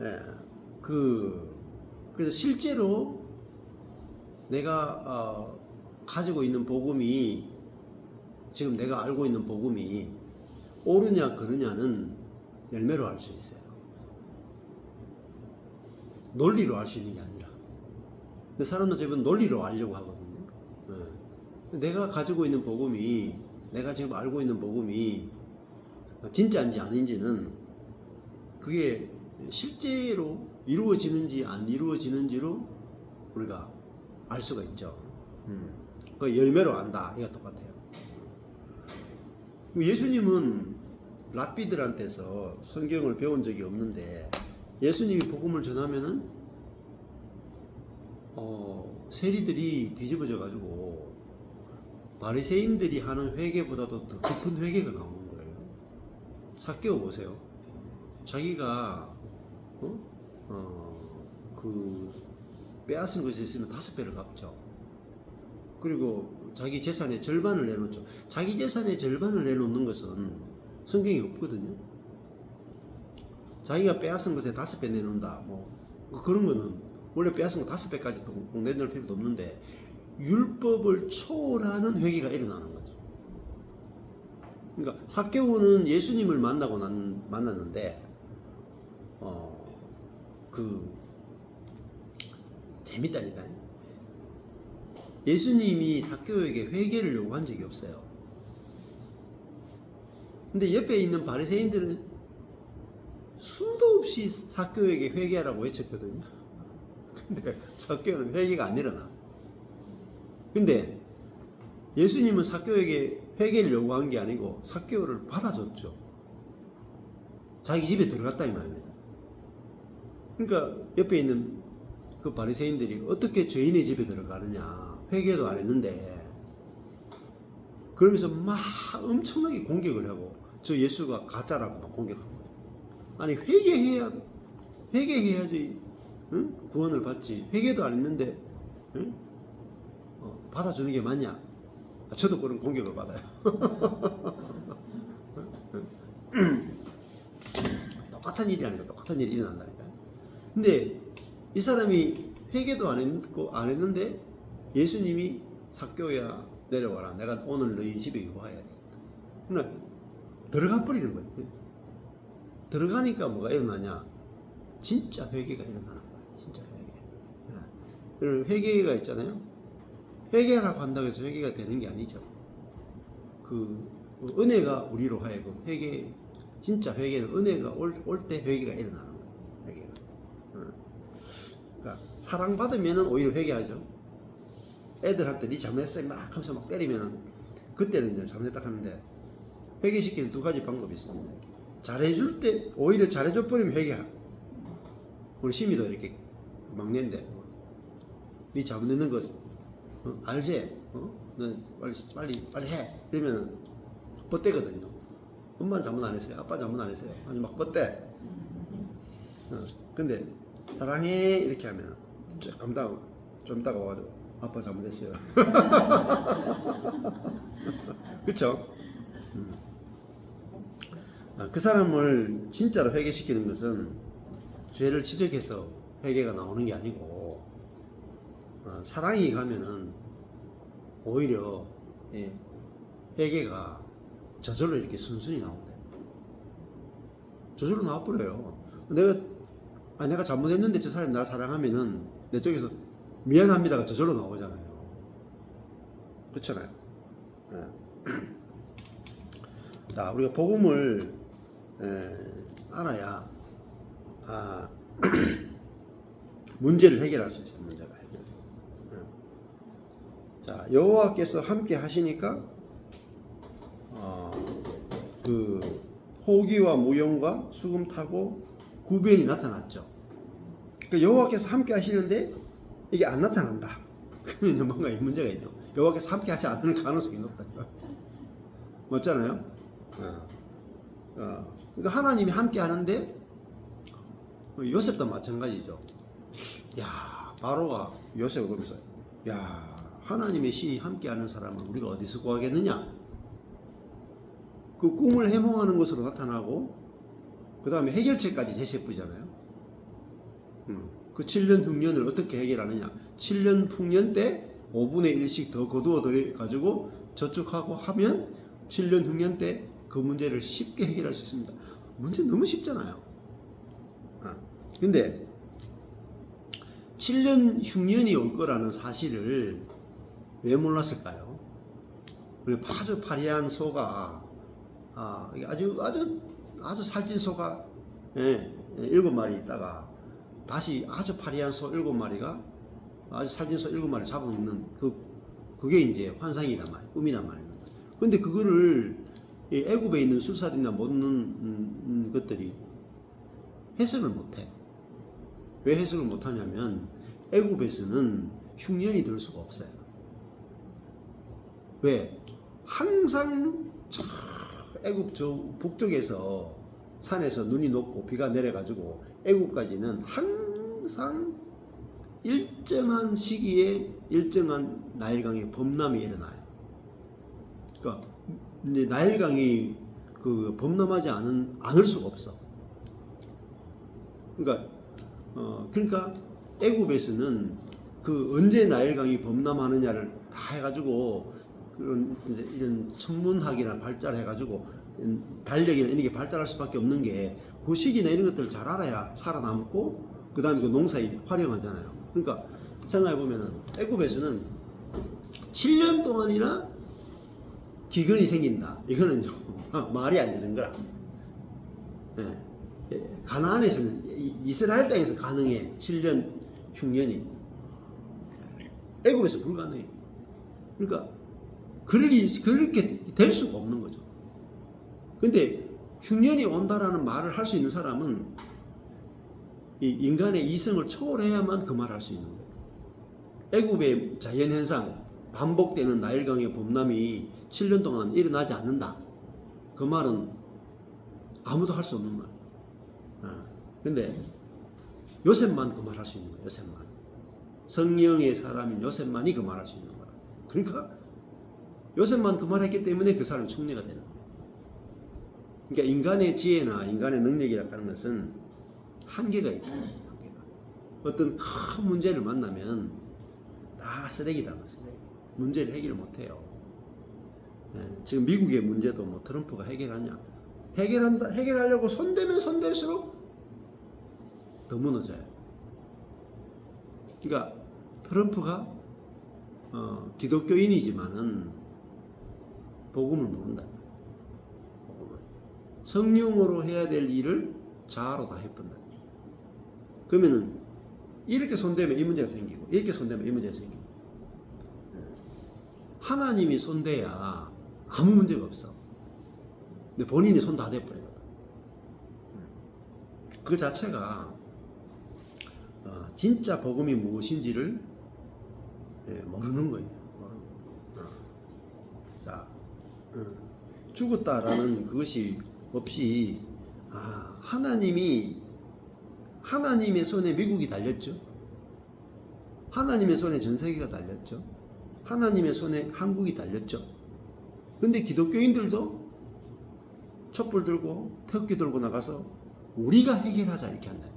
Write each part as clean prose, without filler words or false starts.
예, 그래서 실제로 내가 가지고 있는 복음이, 지금 내가 알고 있는 복음이 옳으냐 그르냐는 열매로 알 수 있어요. 논리로 알 수 있는 게 아니라. 근데 사람들 대부분 논리로 알려고 하거든요. 예. 내가 가지고 있는 복음이, 내가 지금 알고 있는 복음이 진짜인지 아닌지는 그게 실제로 이루어지는지 안 이루어지는지로 우리가 알 수가 있죠. 그 열매로 안다. 이거 똑같아요. 예수님은 랍비들한테서 성경을 배운 적이 없는데 예수님이 복음을 전하면은 세리들이 뒤집어져 가지고 바리새인들이 하는 회개보다도 더 깊은 회개가 나오는 거예요. 삭개오 보세요. 자기가 그 빼앗은 것이 있으면 5배를 갚죠. 그리고 자기 재산의 절반을 내놓죠. 자기 재산의 절반을 내놓는 것은 성경에 없거든요. 자기가 빼앗은 것에 5배 내놓는다. 뭐 그런 거는 원래 빼앗은 거 5배까지 내놓을 필요도 없는데 율법을 초월하는 회개가 일어나는 거죠. 그러니까 삭개오는 예수님을 만났는데 재밌다니까요. 예수님이 삭개오에게 회개를 요구한 적이 없어요. 근데 옆에 있는 바리새인들은 수도 없이 삭개오에게 회개하라고 외쳤거든요. 근데 삭개오는 회개가 안 일어나. 근데 예수님은 삭개오에게 회개를 요구한 게 아니고 삭개오를 받아줬죠. 자기 집에 들어갔다 이 말입니다. 그러니까 옆에 있는 그 바리새인들이 어떻게 죄인의 집에 들어가느냐, 회개도 안 했는데, 그러면서 막 엄청나게 공격을 하고 저 예수가 가짜라고 막 공격하는 거예요. 아니 회개해야지, 응? 구원을 받지. 회개도 안 했는데, 응? 받아주는 게 맞냐? 저도 그런 공격을 받아요. 똑같은 일이 아니라 똑같은 일이 일어난다니까요. 근데 이 사람이 회개도 안 했는데 예수님이 삭개오야 내려와라. 내가 오늘 너희 집에 와야 되겠다. 그러나 들어가 버리는 거예요. 들어가니까 뭐가 일어나냐? 진짜 회개가 일어나는 거예요. 진짜 회개. 그럼 회개가 있잖아요. 회개라고 한다고 해서 회개가 되는 게 아니죠. 그 은혜가 우리로 하여금 회개, 진짜 회개는 은혜가 올 때 회개가 일어나는 거예요. 회개가. 그러니까 사랑받으면은 오히려 회개하죠. 애들한테 니 잘못했어 막 하면서 막 때리면은 그때는 이제 잘못했다 하는데, 회개시키는 2가지 방법이 있습니다. 잘해줄 때 오히려 잘해줘 버리면 회개하고, 우리 심이도 이렇게 막내인데 니 잘못했는 거 알지? 너 빨리 해. 이러면 뻗대거든요. 엄마는 잘못 안 했어요. 아빠는 잘못 안 했어요. 아주 막 뻗대. 근데 사랑해 이렇게 하면 좀 이따가 와가지고 아빠 잘못했어요. 그쵸? 그 사람을 진짜로 회개시키는 것은 죄를 지적해서 회개가 나오는 게 아니고, 사랑이 가면은 오히려 회개가 저절로 이렇게 순순히 나온다. 저절로 나와버려요. 내가 잘못했는데 저 사람이 나를 사랑하면은 내 쪽에서 미안합니다가 저절로 나오잖아요. 그렇잖아요. 자, 우리가 복음을 알아야 문제를 해결할 수 있어요. 문제가 해결. 자, 여호와께서 함께 하시니까 그 호기와 무용과 수금 타고 구변이 나타났죠. 그러니까 여호와께서 함께 하시는데 이게 안 나타난다. 그러면 뭔가 문제가 있죠. 여호와께서 함께 하지 않을 가능성이 높다. 맞잖아요. 그러니까 하나님이 함께 하는데, 요셉도 마찬가지죠. 야, 바로가 요셉을 보면서, 야, 하나님의 신이 함께하는 사람은 우리가 어디서 구하겠느냐? 그 꿈을 해몽하는 것으로 나타나고, 그 다음에 해결책까지 제시해 뿌리잖아요. 그 7년 흉년을 어떻게 해결하느냐. 7년 흉년 때 5분의 1씩 더 거두어 가지고 저축하고 하면 7년 흉년 때 그 문제를 쉽게 해결할 수 있습니다. 문제 너무 쉽잖아요. 근데 7년 흉년이 올 거라는 사실을 왜 몰랐을까요? 아주 파리한 소가 아주 살찐 소가 7마리 있다가 다시 아주 파리한 소 7마리가 아주 살찐 소 7마리 잡아먹는 그게 이제 환상이란 말이에요. 꿈이란 말입니다. 근데 그거를 애굽에 있는 술사들이나 먹는 것들이 해석을 못해. 왜 해석을 못하냐면 애굽에서는 흉년이 들 수가 없어요. 왜? 항상 애굽 저 북쪽에서 산에서 눈이 녹고 비가 내려가지고 애굽까지는 항상 일정한 시기에 일정한 나일강의 범람이 일어나요. 그러니까 이제 나일강이 범람하지 않을 수가 없어. 그러니까 애굽에서는 언제 나일강이 범람하느냐를 다 해가지고 이런 천문학이나 발달해가지고 달력이나 이런 게 발달할 수밖에 없는 게 그 시기나 이런 것들을 잘 알아야 살아남고 그 다음에 그 농사에 활용하잖아요. 그러니까 생각해보면은 애굽에서는 7년 동안이나 기근이 생긴다. 이거는 말이 안 되는 거라. 가나안에서는 이스라엘 땅에서 가능해. 7년 흉년이. 애굽에서 불가능해. 그러니까 그렇게 될 수가 없는 거죠. 근데 흉년이 온다라는 말을 할 수 있는 사람은 이 인간의 이성을 초월해야만 그 말을 할 수 있는 거예요. 애굽의 자연현상, 반복되는 나일강의 범람이 7년 동안 일어나지 않는다. 그 말은 아무도 할 수 없는 말. 근데 요셉만 그 말 할 수 있는 거예요. 요셉만. 성령의 사람인 요셉만이 그 말 할 수 있는 거야. 그러니까 요셉만 그 말 했기 때문에 그 사람은 총리가 되는 거예요. 그러니까 인간의 지혜나 인간의 능력이라고 하는 것은 한계가 있다. 한계가. 어떤 큰 문제를 만나면 다 쓰레기다. 쓰레기. 문제를 해결 못해요. 지금 미국의 문제도 뭐 트럼프가 해결하냐? 해결하려고 손대면 손댈수록 더 무너져요. 그러니까 트럼프가 기독교인이지만은 복음을 모른다. 성령으로 해야 될 일을 자아로 다 해본다. 그러면은 이렇게 손대면 이 문제가 생기고 이렇게 손대면 이 문제가 생기고 하나님이 손대야 아무 문제가 없어. 근데 본인이 손 다 대버리거든. 그 자체가 진짜 복음이 무엇인지를 모르는 거예요. 자, 죽었다라는 그것이 없이 하나님의 손에 미국이 달렸죠. 하나님의 손에 전 세계가 달렸죠. 하나님의 손에 한국이 달렸죠. 근데 기독교인들도 촛불 들고 태극기 들고 나가서 우리가 해결하자 이렇게 한다.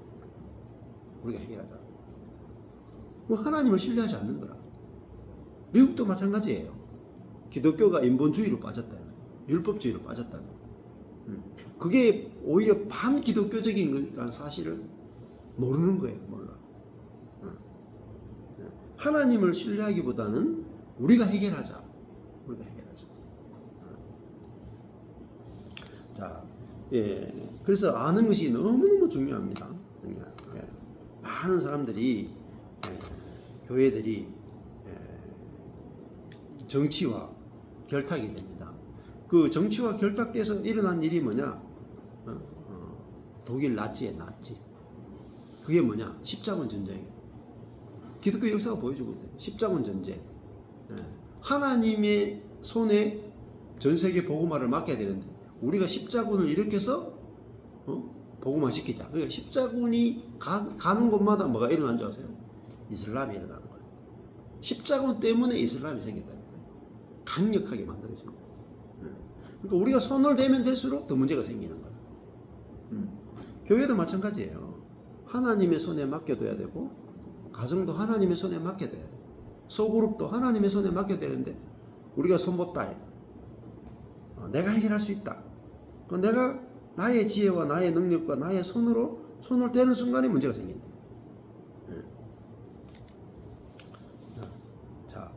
우리가 해결하자. 하나님을 신뢰하지 않는 거라. 미국도 마찬가지예요. 기독교가 인본주의로 빠졌다면, 율법주의로 빠졌다면, 그게 오히려 반기독교적인 사실을 모르는 거예요. 몰라. 하나님을 신뢰하기보다는 우리가 해결하자. 우리가 해결하자. 자, 그래서 아는 것이 너무너무 중요합니다. 많은 사람들이, 교회들이 정치와 결탁이 됩니다. 그 정치와 결탁돼서 일어난 일이 뭐냐? 독일 나치에 나치. 그게 뭐냐? 십자군 전쟁이에요. 기독교 역사가 보여주고 있어요. 십자군 전쟁. 하나님의 손에 전 세계 복음화를 맡겨야 되는데 우리가 십자군을 일으켜서 복음화 시키자. 그러니까 십자군이 가는 곳마다 뭐가 일어난 줄 아세요? 이슬람이 일어나는 거예요. 십자군 때문에 이슬람이 생겼다는 거예요. 강력하게 만들어진 거예요. 그러니까 우리가 손을 대면 될수록 더 문제가 생기는 거예요. 교회도 마찬가지예요. 하나님의 손에 맡겨둬야 되고 가정도 하나님의 손에 맡겨둬야 돼. 소그룹도 하나님의 손에 맡겨야 되는데 우리가 손 못 다. 내가 해결할 수 있다. 내가 나의 지혜와 나의 능력과 나의 손으로 손을 떼는 순간에 문제가 생긴다. 자,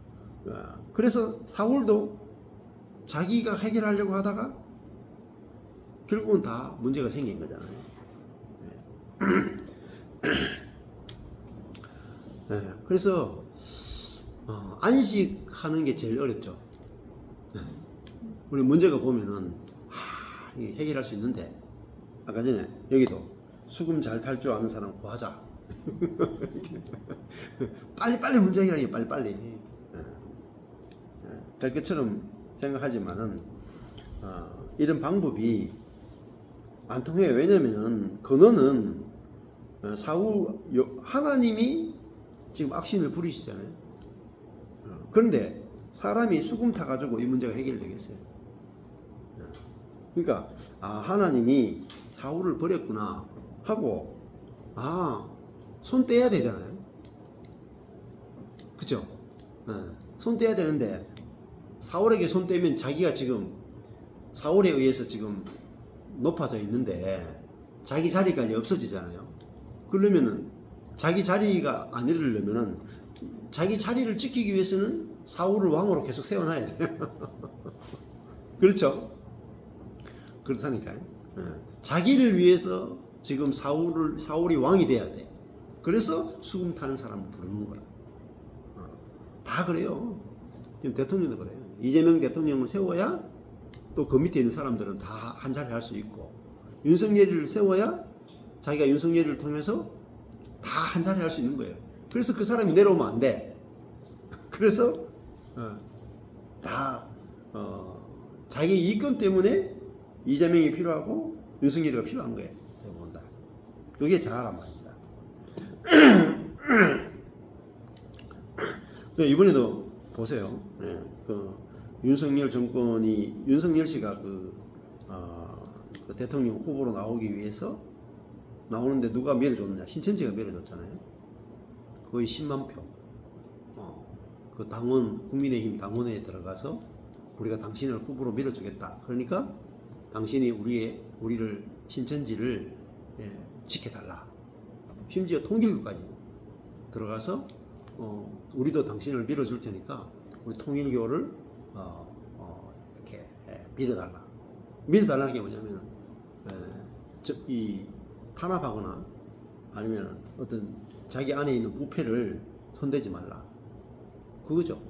그래서 사울도 자기가 해결하려고 하다가 결국은 다 문제가 생긴 거잖아요. 그래서 안식하는 게 제일 어렵죠. 우리 문제가 보면은 해결할 수 있는데 아까 전에 여기도 수금 잘 탈 줄 아는 사람 구하자. 빨리빨리 문제 해결하기 빨리빨리 될 것처럼 생각하지만은 이런 방법이 안 통해요. 왜냐면은 근원은 사울 하나님이 지금 악신을 부리시잖아요. 그런데 사람이 수금 타가지고 이 문제가 해결되겠어요. 그러니까 하나님이 사울을 버렸구나 하고 손 떼야 되잖아요. 그죠? 손 떼야 되는데 사울에게 손 떼면 자기가 지금 사울에 의해서 지금 높아져 있는데 자기 자리가 없어지잖아요. 그러면은 자기 자리가 안 이르려면은 자기 자리를 지키기 위해서는 사울을 왕으로 계속 세워놔야 돼요. 그렇죠? 그렇다니까요. 자기를 위해서 지금 사울이 왕이 돼야 돼. 그래서 수금 타는 사람을 부르는 거야. 다 그래요. 지금 대통령도 그래요. 이재명 대통령을 세워야 또 그 밑에 있는 사람들은 다 한 자리 할 수 있고, 윤석열을 세워야 자기가 윤석열을 통해서 다 한 자리 할 수 있는 거예요. 그래서 그 사람이 내려오면 안 돼. 그래서 자기 이권 때문에 이재명이 필요하고 윤석열이가 필요한 거예요. 본다. 그게 자아란 말입니다. 이번에도 보세요. 윤석열 정권이 윤석열 씨가 그 대통령 후보로 나오기 위해서 나오는데 누가 밀어줬냐? 신천지가 밀어줬잖아요. 거의 10만 표. 그 당원 국민의힘 당원회에 들어가서 우리가 당신을 후보로 밀어주겠다. 그러니까 당신이 우리를 신천지를 지켜달라. 심지어 통일교까지 들어가서 우리도 당신을 밀어줄 테니까 우리 통일교를 이렇게 밀어달라. 밀어달라는 게 뭐냐면 이 탄압하거나 아니면 어떤 자기 안에 있는 부패를 손대지 말라. 그거죠.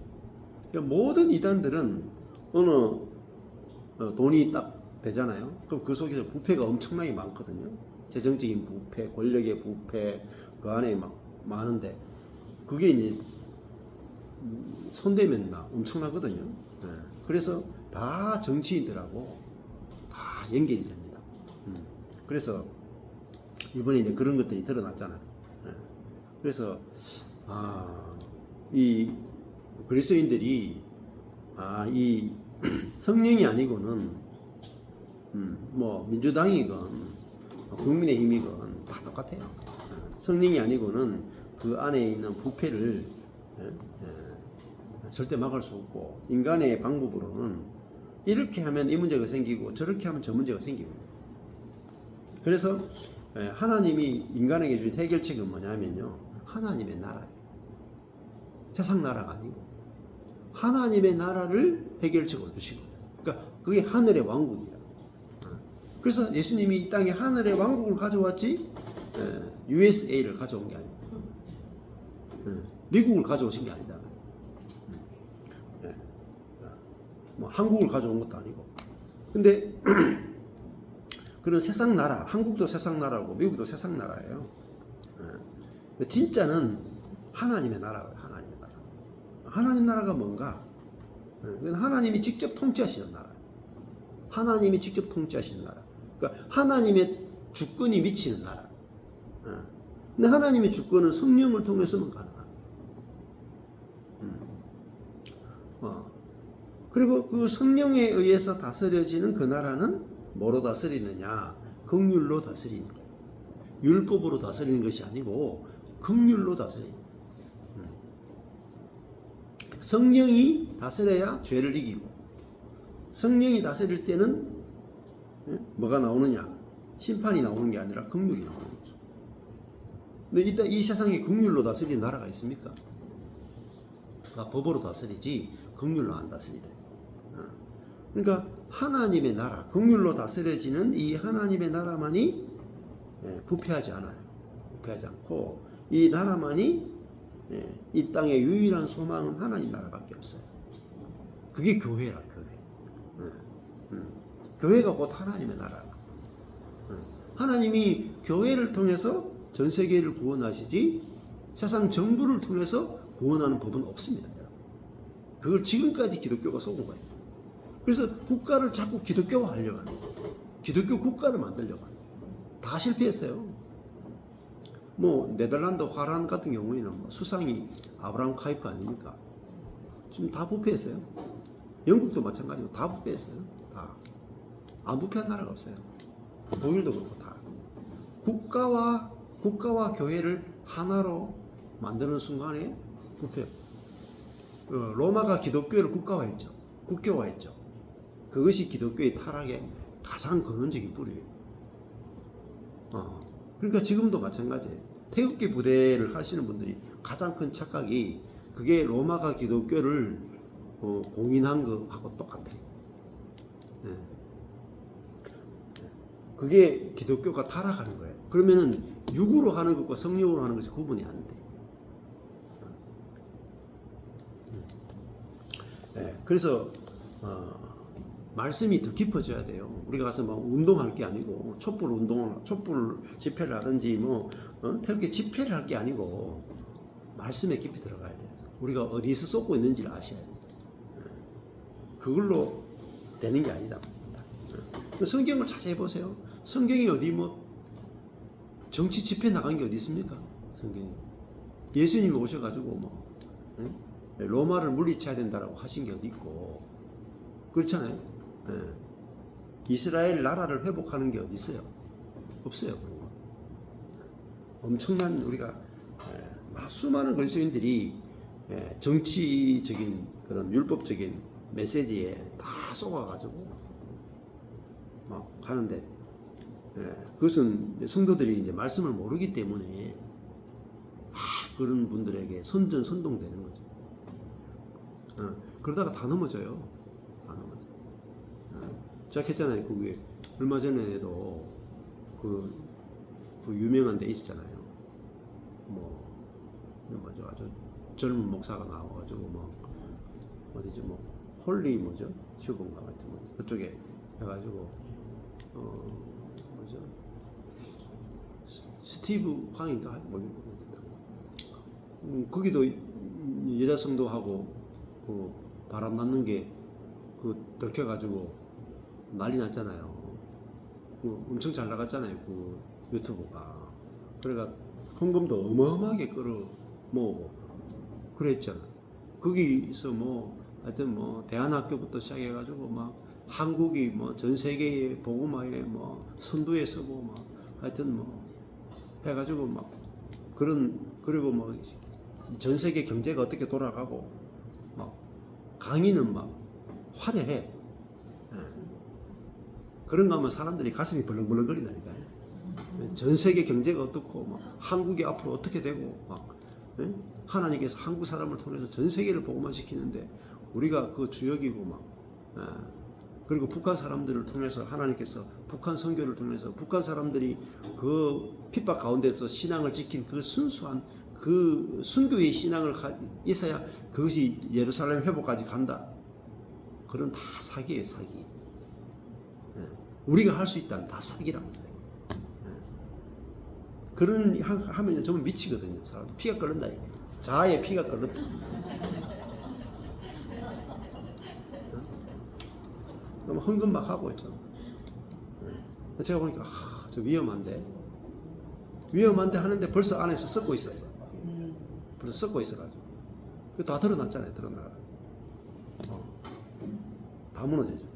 그러니까 모든 이단들은 어느 돈이 딱 되잖아요. 그럼 그 속에서 부패가 엄청나게 많거든요. 재정적인 부패, 권력의 부패, 그 안에 막 많은데 그게 이제 손대면 막 엄청나거든요. 그래서 다 정치인들하고 다 연결이 됩니다. 그래서 이번에 이제 그런 것들이 드러났잖아요. 그래서 이 그리스도인들이 이 성령이 아니고는 뭐 민주당이건 국민의힘이건 다 똑같아요. 성령이 아니고는 그 안에 있는 부패를 절대 막을 수 없고, 인간의 방법으로는 이렇게 하면 이 문제가 생기고 저렇게 하면 저 문제가 생깁니다. 그래서 하나님이 인간에게 준 해결책은 뭐냐면요, 하나님의 나라예요. 세상 나라가 아니고 하나님의 나라를 해결책으로 주신 거예요. 그러니까 그게 하늘의 왕국이다. 그래서 예수님이 이 땅에 하늘의 왕국을 가져왔지 USA를 가져온 게 아니에요. 미국을 가져오신 게 아니다. 뭐 한국을 가져온 것도 아니고. 근데 그런 세상 나라, 한국도 세상 나라고 미국도 세상 나라예요. 진짜는 하나님의 나라예요. 하나님의 나라. 하나님 나라가 뭔가? 하나님이 직접 통치하시는 나라. 하나님이 직접 통치하시는 나라. 그러니까 하나님의 주권이 미치는 나라. 근데 하나님의 주권은 성령을 통해서만 가능합니다. 그리고 그 성령에 의해서 다스려지는 그 나라는 뭐로 다스리느냐? 긍휼로 다스리는 거예요. 율법으로 다스리는 것이 아니고 긍휼로 다스려요. 성령이 다스려야 죄를 이기고, 성령이 다스릴 때는 뭐가 나오느냐? 심판이 나오는 게 아니라 긍휼이 나오는 거죠. 근데 일단 이 세상에 긍휼로 다스리는 나라가 있습니까? 법으로 다스리지 긍휼로 안 다스리다. 그러니까 하나님의 나라, 긍휼로 다스려지는 이 하나님의 나라만이 부패하지 않아요. 부패하지 않고 이 나라만이 이 땅의 유일한 소망은 하나님 나라밖에 없어요. 그게 교회라, 교회. 교회가 곧 하나님의 나라. 하나님이 교회를 통해서 전 세계를 구원하시지 세상 정부를 통해서 구원하는 법은 없습니다. 그걸 지금까지 기독교가 속은 거예요. 그래서 국가를 자꾸 기독교화 하려고 하는 거예요. 기독교 국가를 만들려고 하는 거예요. 다 실패했어요. 뭐 네덜란드 화란 같은 경우에는 뭐 수상이 아브라함 카이프 아닙니까? 지금 다 부패했어요. 영국도 마찬가지고 다 부패했어요. 다. 안 부패한 나라가 없어요. 독일도 그렇고 다. 국가와 교회를 하나로 만드는 순간에 부패. 로마가 기독교를 국가화했죠. 국교화했죠. 그것이 기독교의 타락의 가장 근원적인 뿌리예요. 그러니까 지금도 마찬가지예요. 태극기 부대를 하시는 분들이 가장 큰 착각이 그게 로마가 기독교를 공인한 거하고 똑같아요. 그게 기독교가 타락하는 거예요. 그러면은 육으로 하는 것과 성령으로 하는 것이 구분이 안 돼. 그래서 말씀이 더 깊어져야 돼요. 우리가 가서 막 운동할 게 아니고 촛불 집회를 하든지 태극기 집회를 할 게 아니고 말씀에 깊이 들어가야 돼요. 우리가 어디서 쏟고 있는지를 아셔야 돼요. 그걸로 되는 게 아니다. 성경을 자세히 보세요. 성경이 어디 뭐 정치 집회 나간 게 어디 있습니까? 성경이 예수님이 오셔가지고 로마를 물리쳐야 된다라고 하신 게 어디 있고 그렇잖아요. 이스라엘 나라를 회복하는 게 어디 있어요? 없어요. 그런 거. 엄청난 우리가 수많은 그리스도인들이 정치적인 그런 율법적인 메시지에 다 속아가지고 막 하는데 그것은 성도들이 이제 말씀을 모르기 때문에 그런 분들에게 선동되는 거죠. 그러다가 다 넘어져요. 다 넘어져. 제가 했잖아요. 그게 얼마 전에도 그 유명한 데 있었잖아요. 뭐죠? 아주 젊은 목사가 나와가지고 어디죠? 홀리 뭐죠? 튜브인가 같은 거 그쪽에 해가지고 뭐죠? 스티브 황인가 거기도 여자 성도하고 그 바람 맞는 게 들켜가지고 난리 났잖아요. 엄청 잘 나갔잖아요. 그 유튜브가. 그래가 헌금도 어마어마하게 끌어 모으고 그랬잖아. 거기서 하여튼 대안학교부터 시작해가지고 한국이 전 세계의 복음화에 선두에 서고 하여튼 해가지고 그리고 전 세계 경제가 어떻게 돌아가고 강의는 화려해. 그런 거 하면 사람들이 가슴이 벌렁벌렁거린다니까요. 전 세계 경제가 어떻고 한국이 앞으로 어떻게 되고 하나님께서 한국 사람을 통해서 전 세계를 복음화시키는데 우리가 그 주역이고 그리고 북한 사람들을 통해서 하나님께서 북한 선교를 통해서 북한 사람들이 그 핍박 가운데서 신앙을 지킨 그 순수한 그 순교의 신앙을 있어야 그것이 예루살렘 회복까지 간다. 그런 다 사기예요, 사기. 우리가 할 수 있다면 다 사기란 말이에요. 그런 하면 정말 미치거든요. 사람 피가 끓는다. 자아에 피가 끓는다. 그럼 헌금 막 하고 있잖아. 제가 보니까 저 위험한데 하는데 벌써 안에서 썩고 있었어. 벌써 썩고 있어가지고 다 드러났잖아요. 드러나가. 다 무너지죠.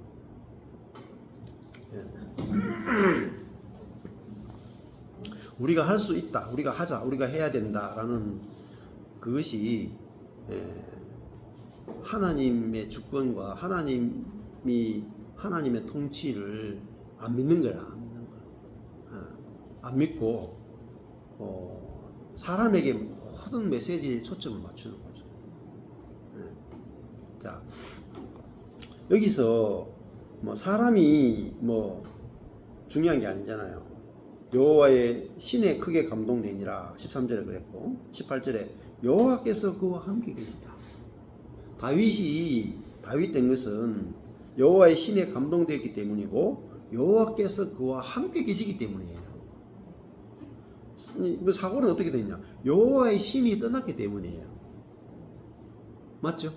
우리가 할 수 있다, 우리가 하자, 우리가 해야 된다라는 그것이 하나님의 주권과 하나님의 통치를 안 믿는 거야. 안 믿는 거야. 안 믿고 사람에게 모든 메시지에 초점을 맞추는 거죠. 자, 여기서 뭐 사람이 뭐 중요한 게 아니잖아요. 여호와의 신에 크게 감동되니라 13절에 그랬고 18절에 여호와께서 그와 함께 계시다. 다윗 된 것은 여호와의 신에 감동되었기 때문이고 여호와께서 그와 함께 계시기 때문이에요. 사고는 어떻게 되냐? 여호와의 신이 떠났기 때문이에요. 맞죠?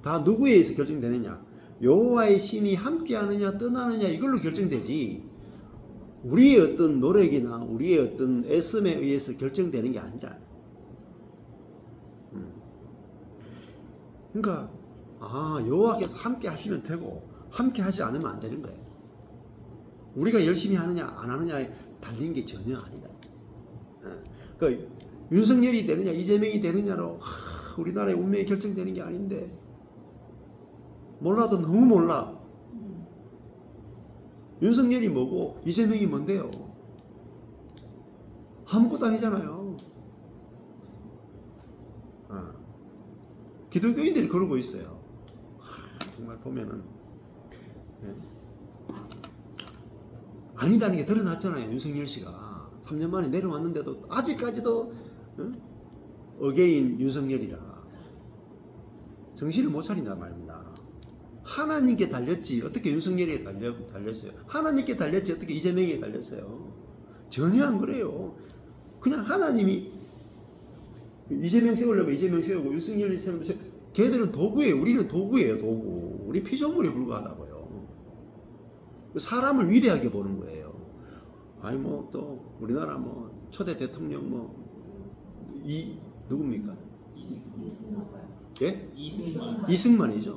다 누구에 의해서 결정되느냐? 여호와의 신이 함께하느냐 떠나느냐 이걸로 결정되지 우리의 어떤 노력이나 우리의 어떤 애씀에 의해서 결정되는 게 아니잖아요. 그러니까 여호와께서 함께 하시면 되고 함께 하지 않으면 안 되는 거예요. 우리가 열심히 하느냐 안 하느냐에 달린 게 전혀 아니다. 그러니까 윤석열이 되느냐 이재명이 되느냐로 우리나라의 운명이 결정되는 게 아닌데 몰라도 너무 몰라. 윤석열이 뭐고 이재명이 뭔데요? 아무것도 아니잖아요. 기독교인들이 그러고 있어요. 정말 보면은 아니다는 게 드러났잖아요. 윤석열 씨가 3년 만에 내려왔는데도 아직까지도 어게인 윤석열이라 정신을 못 차린단 말입니다. 하나님께 달렸지 어떻게 윤석열에게 달렸어요? 하나님께 달렸지 어떻게 이재명에게 달렸어요? 전혀 안 그래요. 그냥 하나님이 이재명 세우려면 이재명 세우고 윤석열이 세우면 걔들은 도구예요. 우리는 도구예요. 도구. 우리 피조물에 불과하다고요. 사람을 위대하게 보는 거예요. 아니 뭐 또 우리나라 뭐 초대 대통령 누굽니까? 예? 이승만이죠.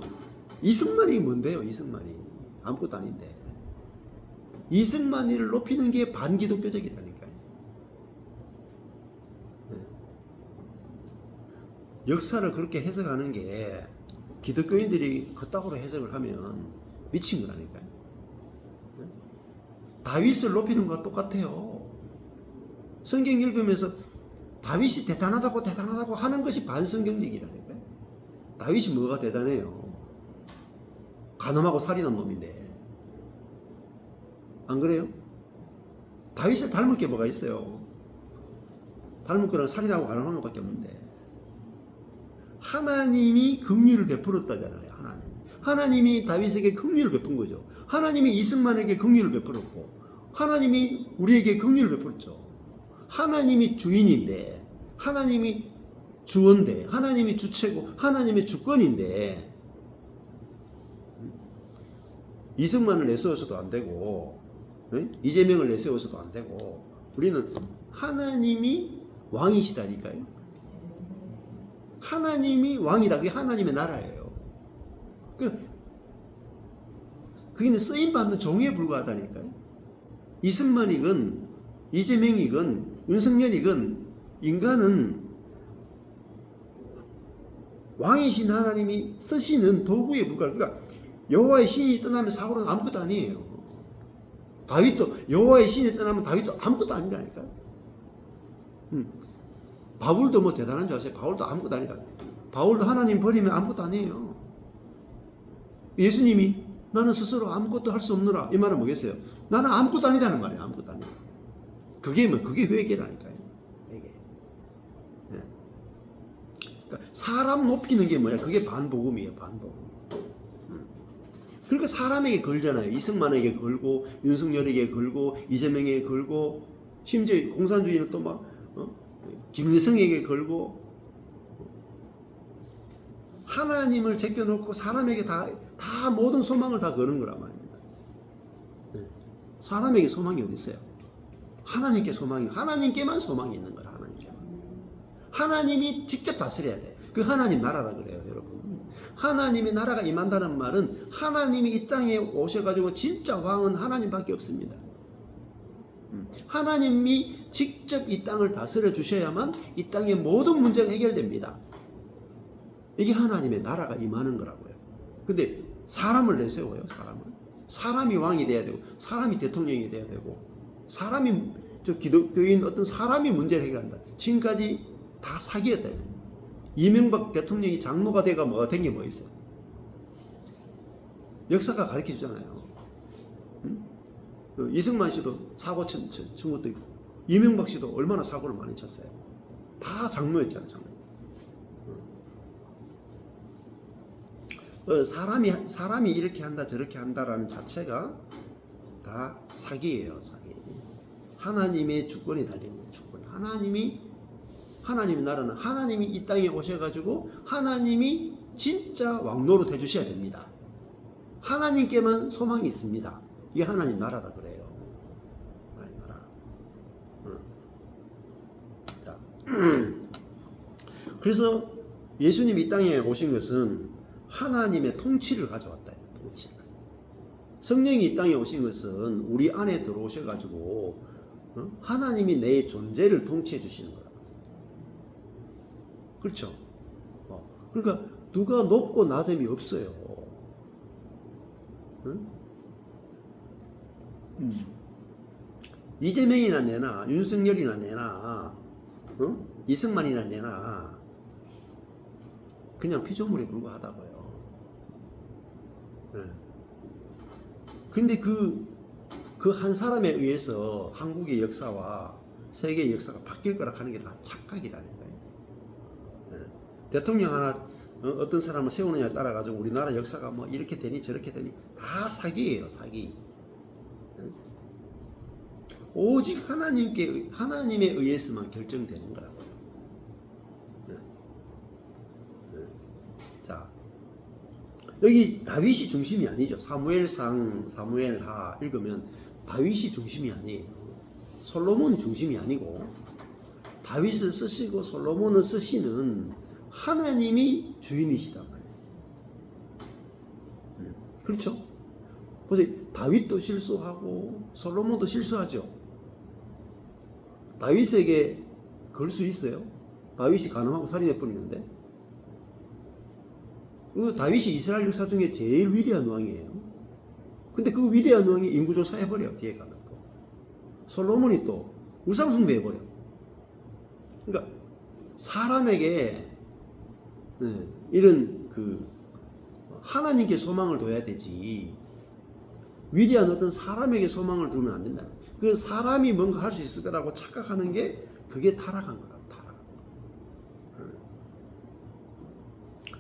이승만이 뭔데요? 이승만이 아무것도 아닌데 이승만이를 높이는 게 반기독교적이다니까요. 역사를 그렇게 해석하는 게 기독교인들이 그따구로 해석을 하면 미친 거라니까요. 다윗을 높이는 것과 똑같아요. 성경 읽으면서 다윗이 대단하다고 하는 것이 반성경적이라니까요. 다윗이 뭐가 대단해요? 간음하고 살인한 놈인데 안 그래요? 다윗을 닮을 게 뭐가 있어요? 닮을 거는 살인하고 간음하는 것밖에 없는데 하나님이 긍휼을 베풀었다잖아요. 하나님이 다윗에게 긍휼을 베푼 거죠. 하나님이 이승만에게 긍휼을 베풀었고 하나님이 우리에게 긍휼을 베풀었죠. 하나님이 주인인데 하나님이 주원데 하나님이 주체고 하나님의 주권인데 이승만을 내세워서도 안 되고 이재명을 내세워서도 안 되고 우리는 하나님이 왕이시다니까요. 하나님이 왕이다. 그게 하나님의 나라예요. 그게 쓰임받는 종에 불과하다니까요. 이승만이건 이재명이건 윤석열이건 인간은 왕이신 하나님이 쓰시는 도구에 불과해요. 그러니까 여호와의 신이 떠나면 사울은 아무것도 아니에요. 다윗도 여호와의 신이 떠나면 다윗도 아무것도 아니라니까요. 바울도 뭐 대단한 줄 아세요? 바울도 아무것도 아니다. 바울도 하나님 버리면 아무것도 아니에요. 예수님이 나는 스스로 아무것도 할 수 없노라 이 말은 뭐겠어요? 나는 아무것도 아니다는 말이에요. 아무것도 아니다. 그게 회개라니까요. 회개. 그러니까 사람 높이는 게 뭐야? 그게 반복음이에요. 반복음. 그러니까 사람에게 걸잖아요. 이승만에게 걸고 윤석열에게 걸고 이재명에게 걸고 심지어 공산주의는 또 막 김일성에게 걸고 하나님을 제껴놓고 사람에게 다 모든 소망을 다 거는 거란 말입니다. 사람에게 소망이 어디 있어요? 하나님께만 소망이 있는 거라. 하나님이 직접 다스려야 돼. 그 하나님 나라라 그래요, 여러분. 하나님의 나라가 임한다는 말은 하나님이 이 땅에 오셔가지고 진짜 왕은 하나님밖에 없습니다. 하나님이 직접 이 땅을 다스려 주셔야만 이 땅의 모든 문제가 해결됩니다. 이게 하나님의 나라가 임하는 거라고요. 근데 사람을 내세워요. 사람이 왕이 돼야 되고, 사람이 대통령이 돼야 되고, 사람이 기독교인 어떤 사람이 문제를 해결한다. 지금까지 다 사기였다. 이명박 대통령이 장로가 돼가 뭐가 된 게 뭐 있어요? 역사가 가르쳐 주잖아요. 이승만 씨도 사고 친 것도 있고, 이명박 씨도 얼마나 사고를 많이 쳤어요. 다 장로였잖아요. 사람이 이렇게 한다 저렇게 한다라는 자체가 다 사기예요. 사기. 하나님의 주권이 달린 거예요. 주권. 하나님의 나라는 하나님이 이 땅에 오셔가지고 하나님이 진짜 왕노릇 해주셔야 됩니다. 하나님께만 소망이 있습니다. 이게 하나님 나라라 그래요. 하나님 나라. 자, 그래서 예수님이 이 땅에 오신 것은 하나님의 통치를 가져왔다. 통치를. 성령이 이 땅에 오신 것은 우리 안에 들어오셔가지고 하나님이 내 존재를 통치해 주시는 거야. 그렇죠? 그러니까 누가 높고 낮음이 없어요. 응? 이재명이나 내나 윤석열이나 내나 이승만이나 내나 그냥 피조물에 불과하다고요. 근데 그 한 사람에 의해서 한국의 역사와 세계의 역사가 바뀔 거라 하는 게 다 착각이라는 거예요. 대통령 하나 어떤 사람을 세우느냐에 따라 가지고 우리나라 역사가 뭐 이렇게 되니 저렇게 되니 다 사기예요. 사기. 오직 하나님에 의해서만 결정되는 거라고요. 자, 여기 다윗이 중심이 아니죠. 사무엘상, 사무엘하 읽으면 다윗이 중심이 아니에요. 솔로몬이 중심이 아니고 다윗을 쓰시고 솔로몬을 쓰시는 하나님이 주인이시단 말이에요. 그렇죠? 보세요. 다윗도 실수하고 솔로몬도 실수하죠. 다윗에게 걸 수 있어요? 다윗이 간음하고 살인해 버리는데. 다윗이 이스라엘 역사 중에 제일 위대한 왕이에요. 근데 그 위대한 왕이 인구조사 해버려. 뒤에 가면 또 솔로몬이 또 우상숭배 해버려. 그러니까 사람에게 이런 하나님께 소망을 둬야 되지, 위대한 어떤 사람에게 소망을 두면 안 된다. 그 사람이 뭔가 할 수 있을 거라고 착각하는 게 그게 타락한 거야. 타락.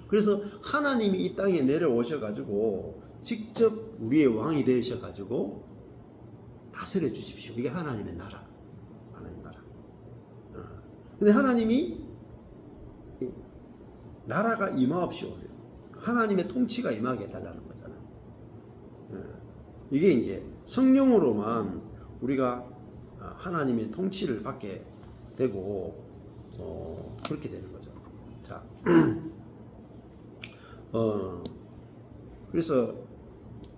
그래서 하나님이 이 땅에 내려오셔가지고 직접 우리의 왕이 되셔가지고 다스려 주십시오. 이게 하나님의 나라. 하나님의 나라. 근데 하나님이 나라가 임하옵시오. 하나님의 통치가 임하게 해달라는 거잖아요. 이게 이제 성령으로만 우리가 하나님의 통치를 받게 되고 그렇게 되는 거죠. 자, 그래서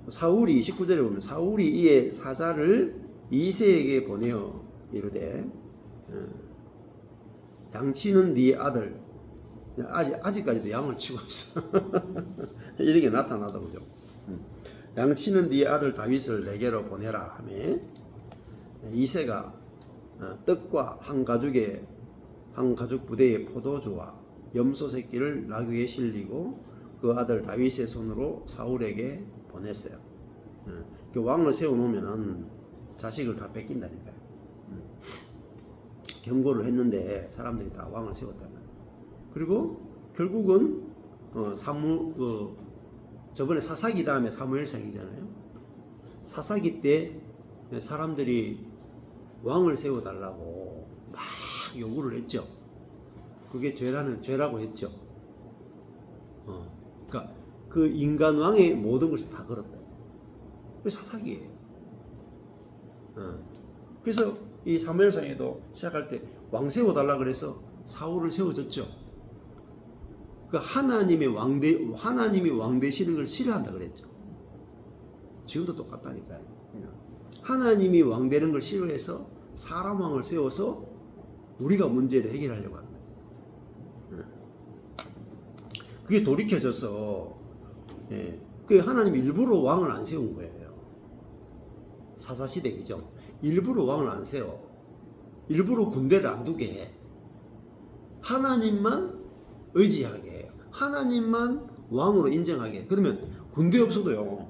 사울이 19절에 보면 사울이 이에 사자를 이새에게 보내어 이르되 양치는 네 아들. 아직까지도 양을 치고 있어. 이렇게 나타나다 그죠. 양치는 네 아들 다윗을 내게로 보내라 하매 이새가 떡과 한 가죽 부대의 포도주와 염소 새끼를 나귀에 실리고 그 아들 다윗의 손으로 사울에게 보냈어요. 왕을 세워놓으면 자식을 다 뺏긴다니까요. 경고를 했는데 사람들이 다 왕을 세웠단 말이에요. 그리고 결국은 저번에 사사기 다음에 사무엘상이잖아요. 사사기 때 사람들이 왕을 세워달라고 막 요구를 했죠. 그게 죄라고 했죠. 그러니까 그 인간 왕의 모든 것을 다 걸었다. 그게 사사기예요. 그래서 이 사무엘상에도 시작할 때 왕 세워달라 그래서 사울을 세워줬죠. 그러니까 하나님이 왕 되시는 걸 싫어한다 그랬죠. 지금도 똑같다니까요. 하나님이 왕 되는 걸 싫어해서 사람 왕을 세워서 우리가 문제를 해결하려고 한다. 그게 돌이켜져서 그 하나님이 일부러 왕을 안 세운 거예요. 사사시대 그죠? 일부러 왕을 안 세워. 일부러 군대를 안 두게 해. 하나님만 의지하게 해요. 하나님만 왕으로 인정하게 해. 그러면 군대 없어도요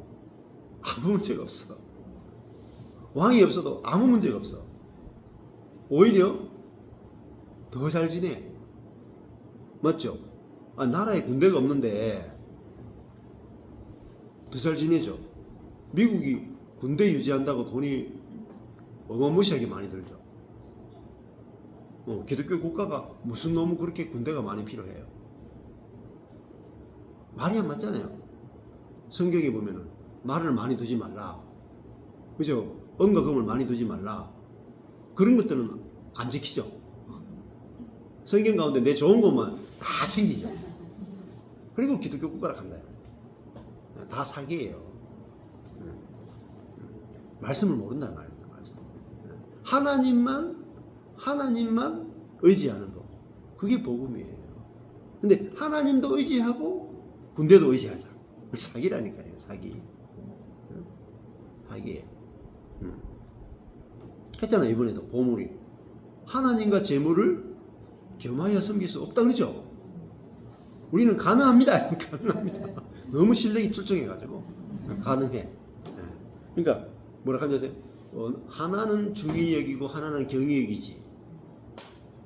아무 문제가 없어. 왕이 없어도 아무 문제가 없어. 오히려 더 잘 지내. 맞죠? 나라에 군대가 없는데 더 잘 지내죠. 미국이 군대 유지한다고 돈이 어마무시하게 많이 들죠. 기독교 국가가 무슨 놈은 그렇게 군대가 많이 필요해요. 말이 안 맞잖아요. 성경에 보면은 말을 많이 두지 말라. 그죠? 은과 금을 많이 두지 말라. 그런 것들은 안 지키죠. 성경 가운데 내 좋은 것만 다 챙기죠. 그리고 기독교 국가라 한다. 다 사기예요. 말씀을 모른다 말입니다. 말씀. 하나님만 의지하는 거. 그게 복음이에요. 근데 하나님도 의지하고 군대도 의지하자. 사기라니까요. 사기. 사기예요. 했잖아요. 이번에도 보물이 하나님과 재물을 겸하여 섬길 수 없다 그러죠. 우리는 가능합니다. 가능합니다. 너무 실력이 출중해가지고 가능해. 그러니까 뭐라 하냐 하세요? 하나는 중히 여기고 하나는 경히 여기지.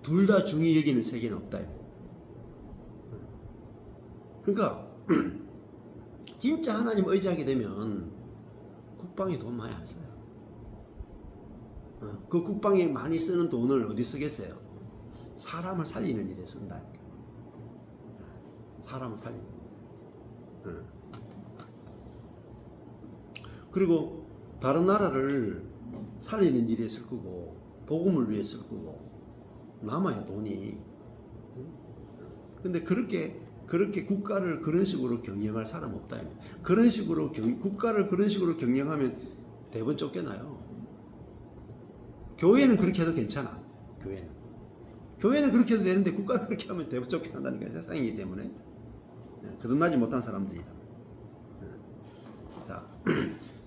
둘 다 중히 여기는 세계는 없다. 그러니까 진짜 하나님 의지하게 되면 국방에 돈 많이 안 써요. 그 국방에 많이 쓰는 돈을 어디 쓰겠어요? 사람을 살리는 일에 쓴다. 사람을 살리는 일. 그리고 다른 나라를 살리는 일에 쓸 거고 복음을 위해 쓸 거고 남아야 돈이. 근데 그렇게 국가를 그런 식으로 경영할 사람 없다. 그런 식으로 국가를 그런 식으로 경영하면 대부분 쫓겨나요. 교회는 그렇게 해도 괜찮아. 교회는 그렇게 해도 되는데 국가는 그렇게 하면 대부분 쫓겨난다니까. 세상이기 때문에 거듭나지 못한 사람들이다. 자,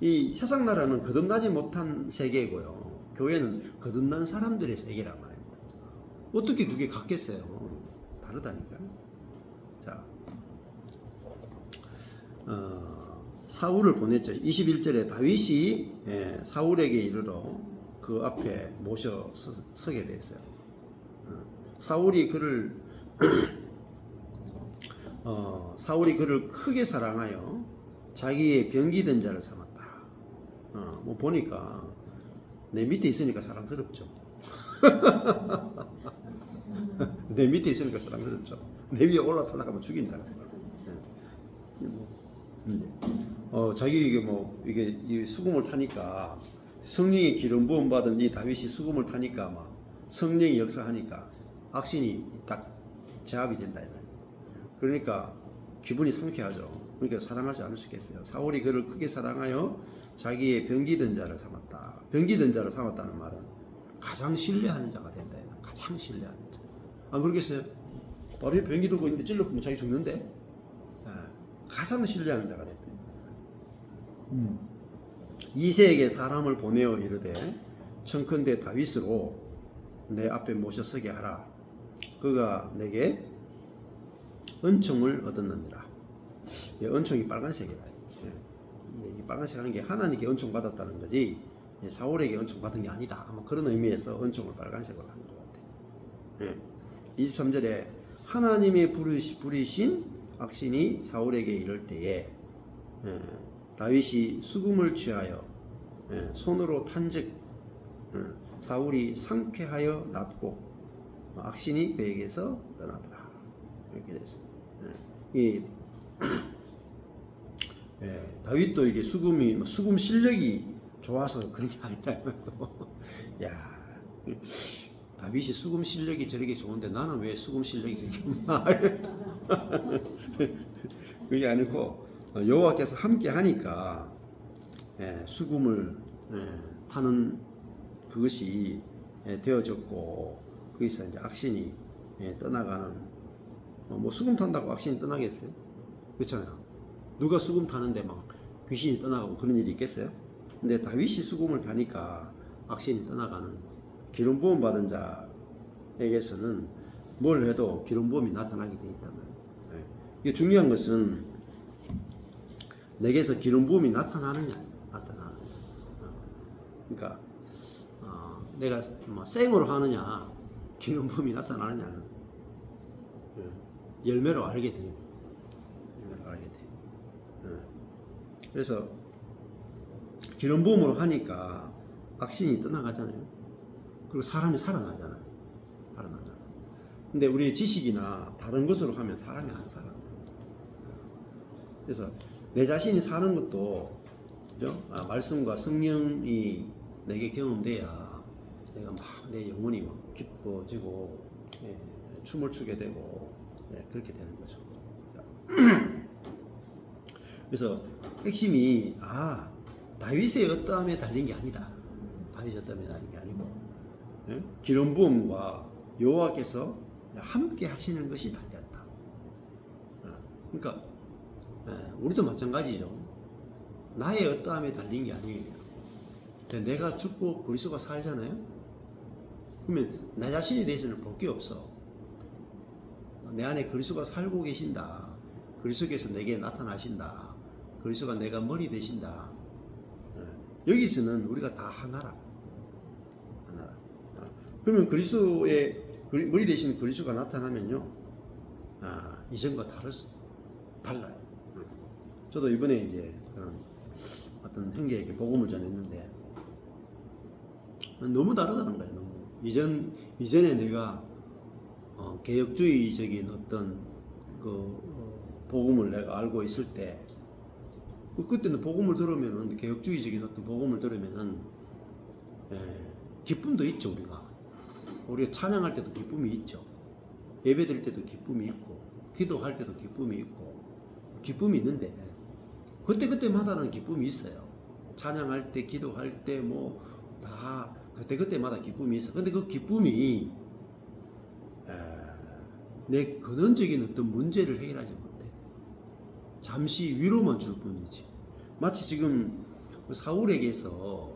이 세상 나라는 거듭나지 못한 세계고요. 교회는 거듭난 사람들의 세계란 말입니다. 어떻게 그게 같겠어요? 다르다니까요. 자, 사울을 보냈죠. 21절에 다윗이 사울에게 이르러 그 앞에 모셔 서게 됐어요. 사울이 그를 크게 사랑하여 자기의 병기던 자를 삼았다. 뭐 보니까 내 밑에 있으니까 사랑스럽죠. 내 밑에 있으니까 사랑스럽죠. 내 위에 올라타려면 죽인다. 자기 이게 이 수금을 타니까 성령의 기름 부음 받은 이 다윗이 수금을 타니까 막 성령이 역사하니까 악신이 딱 제압이 된다. 그러니까 기분이 상쾌하죠. 그러니까 사랑하지 않을 수 있겠어요. 사울이 그를 크게 사랑하여 자기의 병기던 자를 삼았다. 병기던 자를 삼았다는 말은 가장 신뢰하는 자가 된다. 가장 신뢰하는 자. 안 그러겠어요? 바로 병기 들고 있는데 찔러보면 자기 죽는데 가장 신뢰하는 자가 됐다. 이새에게 사람을 보내어 이르되 청컨대 다윗으로 내 앞에 모셔 서게 하라. 그가 내게 은총을 얻었느니라. 은총이 빨간색이다. 이 빨간색 하는 게 하나님께 은총 받았다는 거지 사울에게 은총 받은 게 아니다. 아마 그런 의미에서 은총을 빨간색으로 하는 것 같아. 23절에 하나님의 부리신 악신이 사울에게 이를 때에 다윗이 수금을 취하여 손으로 탄즉 사울이 상쾌하여 낫고 악신이 그에게서 떠나더라. 이렇게 됐어요. 다윗도 이게 수금 실력이 좋아서 그런 게 아니라 야, 다윗이 수금 실력이 저렇게 좋은데 나는 왜 수금 실력이 그렇게 없나? 그게 아니고 여호와께서 함께 하니까 수금을 타는 그것이 되어졌고 거기서 이제 악신이 떠나가는 뭐 수금 탄다고 악신이 떠나겠어요? 그렇잖아요. 누가 수금 타는데 막 귀신이 떠나가고 그런 일이 있겠어요? 근데 다윗이 수금을 타니까 악신이 떠나가는 기름 부음 받은 자에게서는 뭘 해도 기름 부음이 나타나게 돼 있단 말이에요. 이게 중요한 것은 내게서 기름 부음이 나타나느냐, 그러니까 내가 뭐 생으로 하느냐, 기름 부음이 나타나느냐는 열매로 알게 돼요. 열매로 알게 돼. 그래서 기름 부음으로 하니까 악신이 떠나가잖아요. 그리고 사람이 살아나잖아요. 근데 우리 지식이나 다른 것으로 하면 사람이 안 살아나요. 그래서 내 자신이 사는 것도 그죠? 말씀과 성령이 내게 경험돼야 내가 막 내 영혼이 막 기뻐지고 춤을 추게 되고 그렇게 되는 거죠. 그래서 핵심이 다윗의 어떠함에 달린 게 아니다. 다윗의 어떠함에 달린 게 아니고 기름 부음과 여호와께서 함께 하시는 것이 달렸다. 그러니까 우리도 마찬가지죠. 나의 어떠함에 달린 게 아니에요. 내가 죽고 그리스도가 살잖아요. 그러면 나 자신에 대해서는 볼 게 없어. 내 안에 그리스도가 살고 계신다. 그리스도께서 내게 나타나신다. 그리스도가 내가 머리 되신다. 여기서는 우리가 다 하나라. 그러면 그리스도의 머리 되신 그리스도가 나타나면요, 이전과 달라요. 저도 이번에 이제 그런 어떤 형제에게 복음을 전했는데 너무 다르다는 거예요. 너무 이전에 내가 개혁주의적인 어떤 복음을 내가 알고 있을 때, 그때는 복음을 들으면은 개혁주의적인 어떤 복음을 들으면은 기쁨도 있죠. 우리가 찬양할 때도 기쁨이 있죠. 예배 드릴 때도 기쁨이 있고, 기도할 때도 기쁨이 있고, 기쁨이 있는데 그때마다는 기쁨이 있어요. 찬양할 때, 기도할 때 뭐 다 그때마다 기쁨이 있어. 근데 그 기쁨이 내 근원적인 어떤 문제를 해결하지 못해. 잠시 위로만 줄 뿐이지. 마치 지금 사울에게서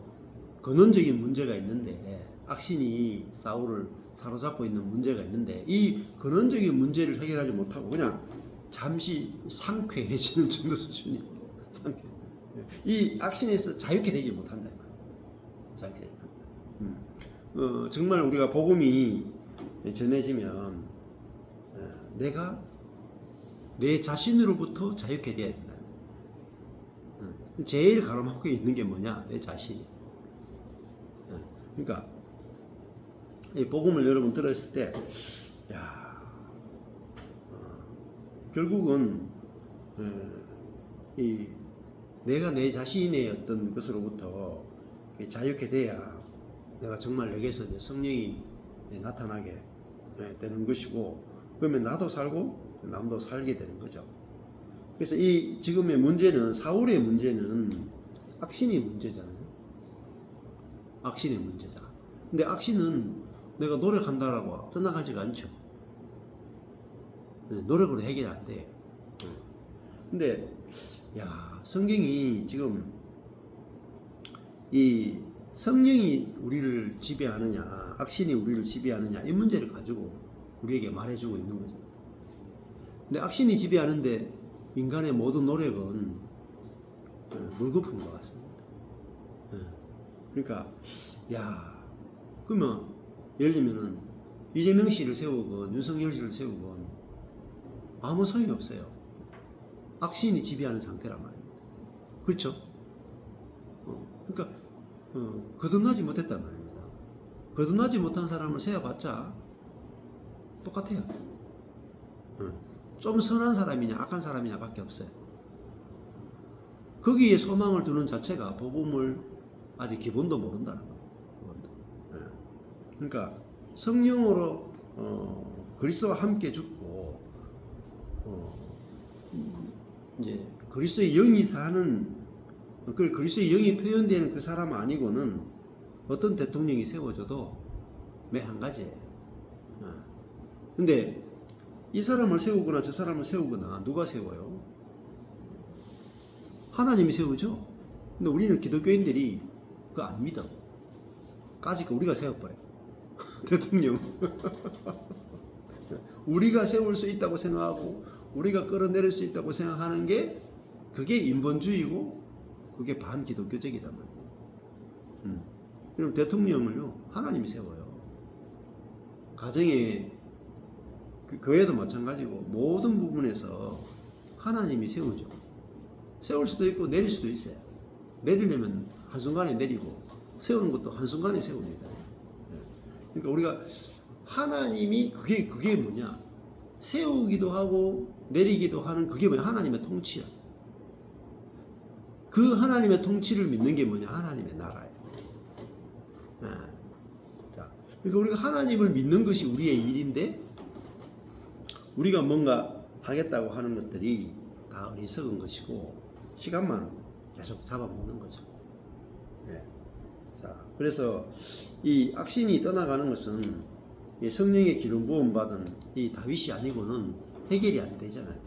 근원적인 문제가 있는데, 악신이 사울을 사로잡고 있는 문제가 있는데, 이 근원적인 문제를 해결하지 못하고 그냥 잠시 상쾌해지는 정도 수준이에요. 이 악신에서 자유케 되지 못한다. 자유케 되지 못한다. 정말 우리가 복음이 전해지면 내가 내 자신으로부터 자유케 되어야 된다. 제일 가로막고 있는 게 뭐냐? 내 자신. 그러니까 이 복음을 여러분 들었을 때, 결국은 내가 내 자신의 어떤 것으로부터 자유케 돼야 내가 정말 내게서 성령이 나타나게 되는 것이고, 그러면 나도 살고 남도 살게 되는 거죠. 그래서 이 지금의 문제는, 사울의 문제는 악신이 문제잖아요. 악신의 문제자. 근데 악신은 내가 노력한다라고 떠나가지가 않죠. 노력으로 해결이 안 돼. 근데 성경이 지금 이 성령이 우리를 지배하느냐, 악신이 우리를 지배하느냐, 이 문제를 가지고 우리에게 말해주고 있는 거죠. 근데 악신이 지배하는데 인간의 모든 노력은 물거품인 것 같습니다. 그러니까 그러면 예를 들면은 이재명 씨를 세우건 윤석열 씨를 세우건 아무 소용이 없어요. 악신이 지배하는 상태란 말입니다. 그렇죠? 그러니까 거듭나지 못했단 말입니다. 거듭나지 못한 사람을 세워봤자 똑같아요. 좀 선한 사람이냐 악한 사람이냐 밖에 없어요. 거기에 소망을 두는 자체가 복음을 아직 기본도 모른다는 거예요. 그러니까 성령으로 그리스도와 함께 죽고 이제 그리스도의 영이 사는, 그리스도의 영이 표현되는 그 사람 아니고는 어떤 대통령이 세워져도 매 한 가지예요. 근데 이 사람을 세우거나 저 사람을 세우거나 누가 세워요? 하나님이 세우죠. 근데 우리는 기독교인들이 그거 안 믿어. 까짓 거 우리가 세워버려. 대통령. 우리가 세울 수 있다고 생각하고 우리가 끌어내릴 수 있다고 생각하는 게 그게 인본주의고 그게 반기독교적이단 말이에요. 그럼 대통령을요 하나님이 세워요. 가정에 그 교회도 마찬가지고 모든 부분에서 하나님이 세우죠. 세울 수도 있고 내릴 수도 있어요. 내리려면 한순간에 내리고 세우는 것도 한순간에 세웁니다. 그러니까 우리가 하나님이 그게 뭐냐? 세우기도 하고 내리기도 하는 그게 뭐냐? 하나님의 통치야. 그 하나님의 통치를 믿는 게 뭐냐? 하나님의 나라예요. 자, 그러니까 우리가 하나님을 믿는 것이 우리의 일인데 우리가 뭔가 하겠다고 하는 것들이 다 어리석은 것이고 시간만 계속 잡아먹는 거죠. 자, 그래서 이 악신이 떠나가는 것은 성령의 기름 부음 받은 이 다윗이 아니고는 해결이 안 되잖아요.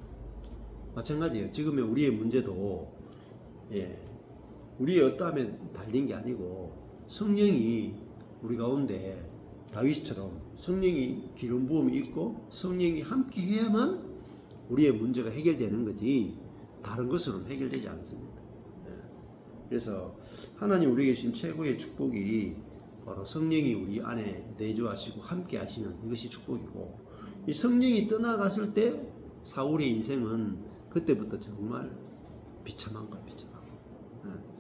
마찬가지예요. 지금의 우리의 문제도 우리의 어떠함에 달린 게 아니고 성령이 우리 가운데 다윗처럼 성령이 기름 부음이 있고 성령이 함께 해야만 우리의 문제가 해결되는 거지 다른 것으로는 해결되지 않습니다. 그래서 하나님 우리에게 주신 최고의 축복이 바로 성령이 우리 안에 내주하시고 함께 하시는 이것이 축복이고 이 성령이 떠나갔을 때 사울의 인생은 그때부터 정말 비참한 거야. 비참한 거.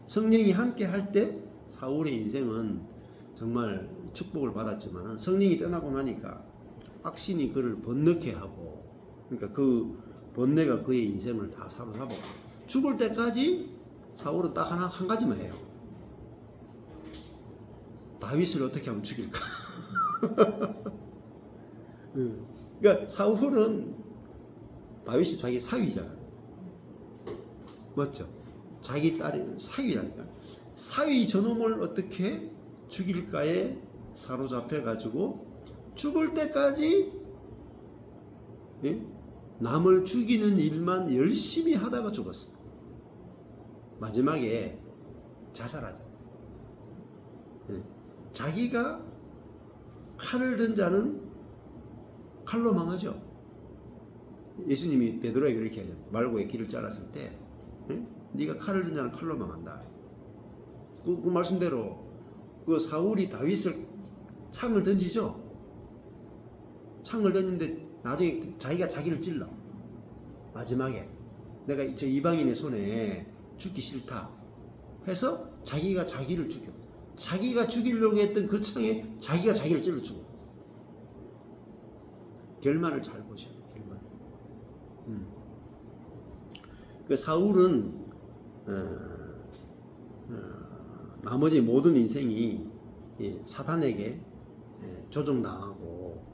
성령이 함께 할 때 사울의 인생은 정말 축복을 받았지만 성령이 떠나고 나니까 악신이 그를 번뇌케 하고 그러니까 그 번뇌가 그의 인생을 다 사로잡고 죽을 때까지 사울은 딱 한 가지만 해요. 다윗을 어떻게 하면 죽일까? 그러니까 사울은 다윗이 자기 사위잖아요. 맞죠? 자기 딸이 사위라니까. 사위 저놈을 어떻게 죽일까에 사로잡혀 가지고 죽을 때까지 남을 죽이는 일만 열심히 하다가 죽었어. 마지막에 자살하죠. 자기가 칼을 든 자는 칼로 망하죠. 예수님이 베드로에게 그렇게 하죠. 말고의 길을 잘랐을 때 네가 칼을 든 자는 칼로 망한다. 그 말씀대로 그 사울이 다윗을 창을 던지죠. 창을 던지는데 나중에 자기가 자기를 찔러. 마지막에 내가 저 이방인의 손에 죽기 싫다 해서 자기가 자기를 죽여. 자기가 죽이려고 했던 그 창에 자기가 자기를 찔러 죽어. 결말을 잘 보셔요. 결말. 그 사울은 나머지 모든 인생이 사탄에게 조종당하고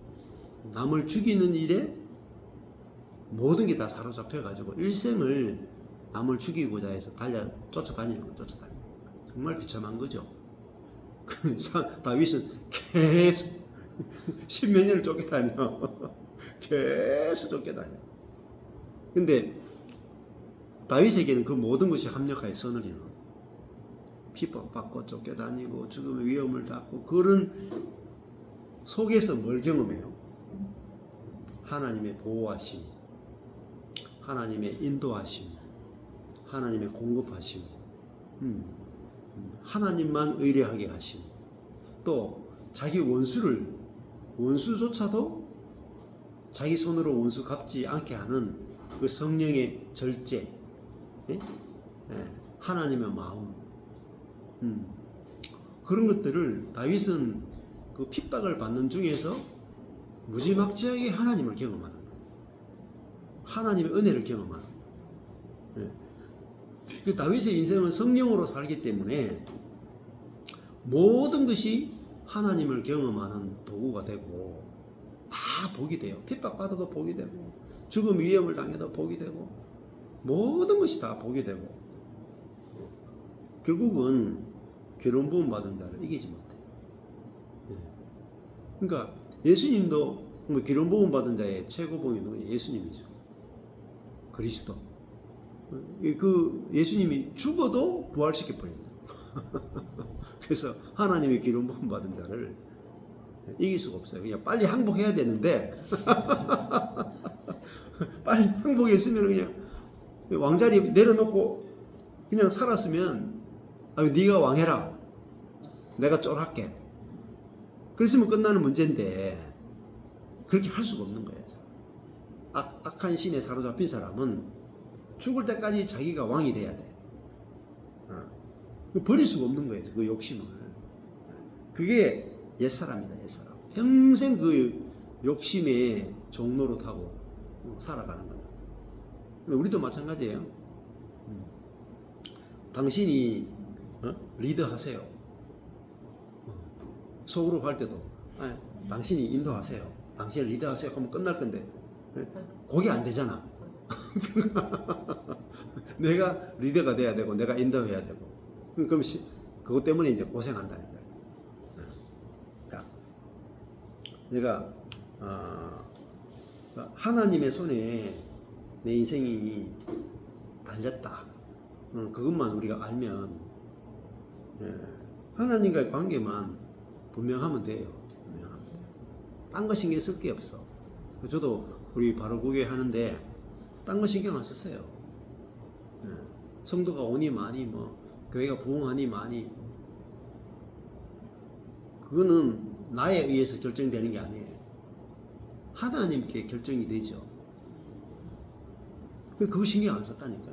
남을 죽이는 일에 모든 게 다 사로잡혀 가지고 일생을 남을 죽이고자 해서 쫓아다니는 거. 정말 비참한 거죠. 다윗은 계속 십몇 년을 쫓겨다녀. 계속 쫓겨다녀. 근데 다윗에게는 그 모든 것이 합력하여 선을 이루어 핍박받고 쫓겨다니고 죽음의 위험을 닫고 그런 속에서 뭘 경험해요? 하나님의 보호하심, 하나님의 인도하심, 하나님의 공급하심, 하나님만 의뢰하게 하심, 또 자기 원수조차도 자기 손으로 원수 갚지 않게 하는 그 성령의 절제, 하나님의 마음, 그런 것들을 다윗은 그 핍박을 받는 중에서 무지막지하게 하나님을 경험하는 거예요. 하나님의 은혜를 경험하는 거예요. 그 다윗의 인생은 성령으로 살기 때문에 모든 것이 하나님을 경험하는 도구가 되고 다 복이 돼요. 핍박받아도 복이 되고 죽음 위험을 당해도 복이 되고 모든 것이 다 복이 되고 결국은 기름 부음 받은 자를 이기지 못해. 그러니까 예수님도 뭐 기름 부음 받은 자의 최고봉이 누구냐? 예수님이죠. 그리스도. 그 예수님이 죽어도 부활시켜 버립니다. 그래서 하나님의 기름 부음 받은 자를 이길 수가 없어요. 그냥 빨리 항복해야 되는데 빨리 항복했으면 그냥 왕자리 내려놓고 그냥 살았으면 네가 왕해라. 내가 쫄할게. 그랬으면 끝나는 문제인데 그렇게 할 수가 없는 거예요. 악한 신에 사로잡힌 사람은 죽을 때까지 자기가 왕이 돼야 돼. 버릴 수가 없는 거예요. 그 욕심을. 그게 옛사람이다. 옛사람. 평생 그 욕심의 종로로 타고 살아가는 거다. 우리도 마찬가지예요. 당신이 리더하세요. 속으로 할 때도 당신이 인도하세요. 당신이 리더하세요. 하면 끝날 건데 그게 안 되잖아. 내가 리더가 돼야 되고 내가 인도해야 되고 그럼 그것 때문에 이제 고생한다는 거예요. 자, 내가 하나님의 손에 내 인생이 달렸다. 그것만 우리가 알면 하나님과의 관계만 분명하면 돼요. 딴 거 신경 쓸 게 없어. 저도 우리 바로구교회 하는데 딴 거 신경 안 썼어요. 성도가 오니 많이 뭐 교회가 부흥하니 많이 그거는 나에 의해서 결정되는 게 아니에요. 하나님께 결정이 되죠. 그거 신경 안 썼다니까.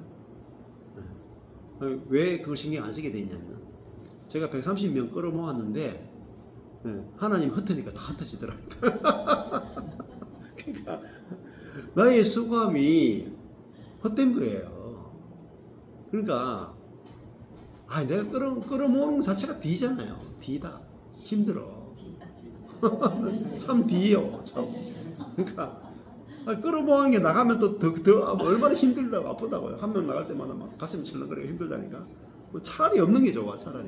왜 그걸 신경 안 쓰게 되냐면 제가 130명 끌어모았는데 하나님 흩으니까 다 흩어지더라니까. 그러니까 나의 수고함이 헛된 거예요. 그러니까 내가 끌어모으는 것 자체가 비잖아요. 비다. 힘들어. 참 비요. 참. 그러니까 끌어모으는 게 나가면 또 더 얼마나 힘들다고 아프다고요. 한 명 나갈 때마다 막 가슴이 철렁거리고 힘들다니까. 차라리 없는 게 좋아. 차라리.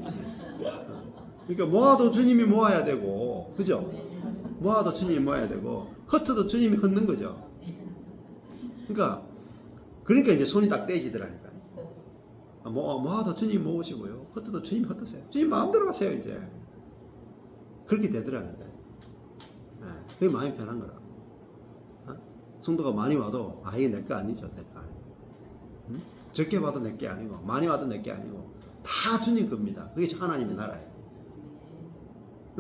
그러니까 모아도 주님이 모아야 되고, 그죠? 모아도 주님이 모아야 되고, 흩어도 주님이 흩는 거죠. 그러니까 이제 손이 딱 떼지더라니까. 모아도 주님이 모으시고요, 흩어도 주님이 흩으세요. 주님 마음대로 하세요 이제. 그렇게 되더라니까. 그게 마음이 편한 거라. 성도가 많이 와도 이게 내 거 아니죠, 내 거 아니고. 적게 와도 내 게 아니고, 많이 와도 내 게 아니고, 다 주님 겁니다. 그게 하나님의 나라예요.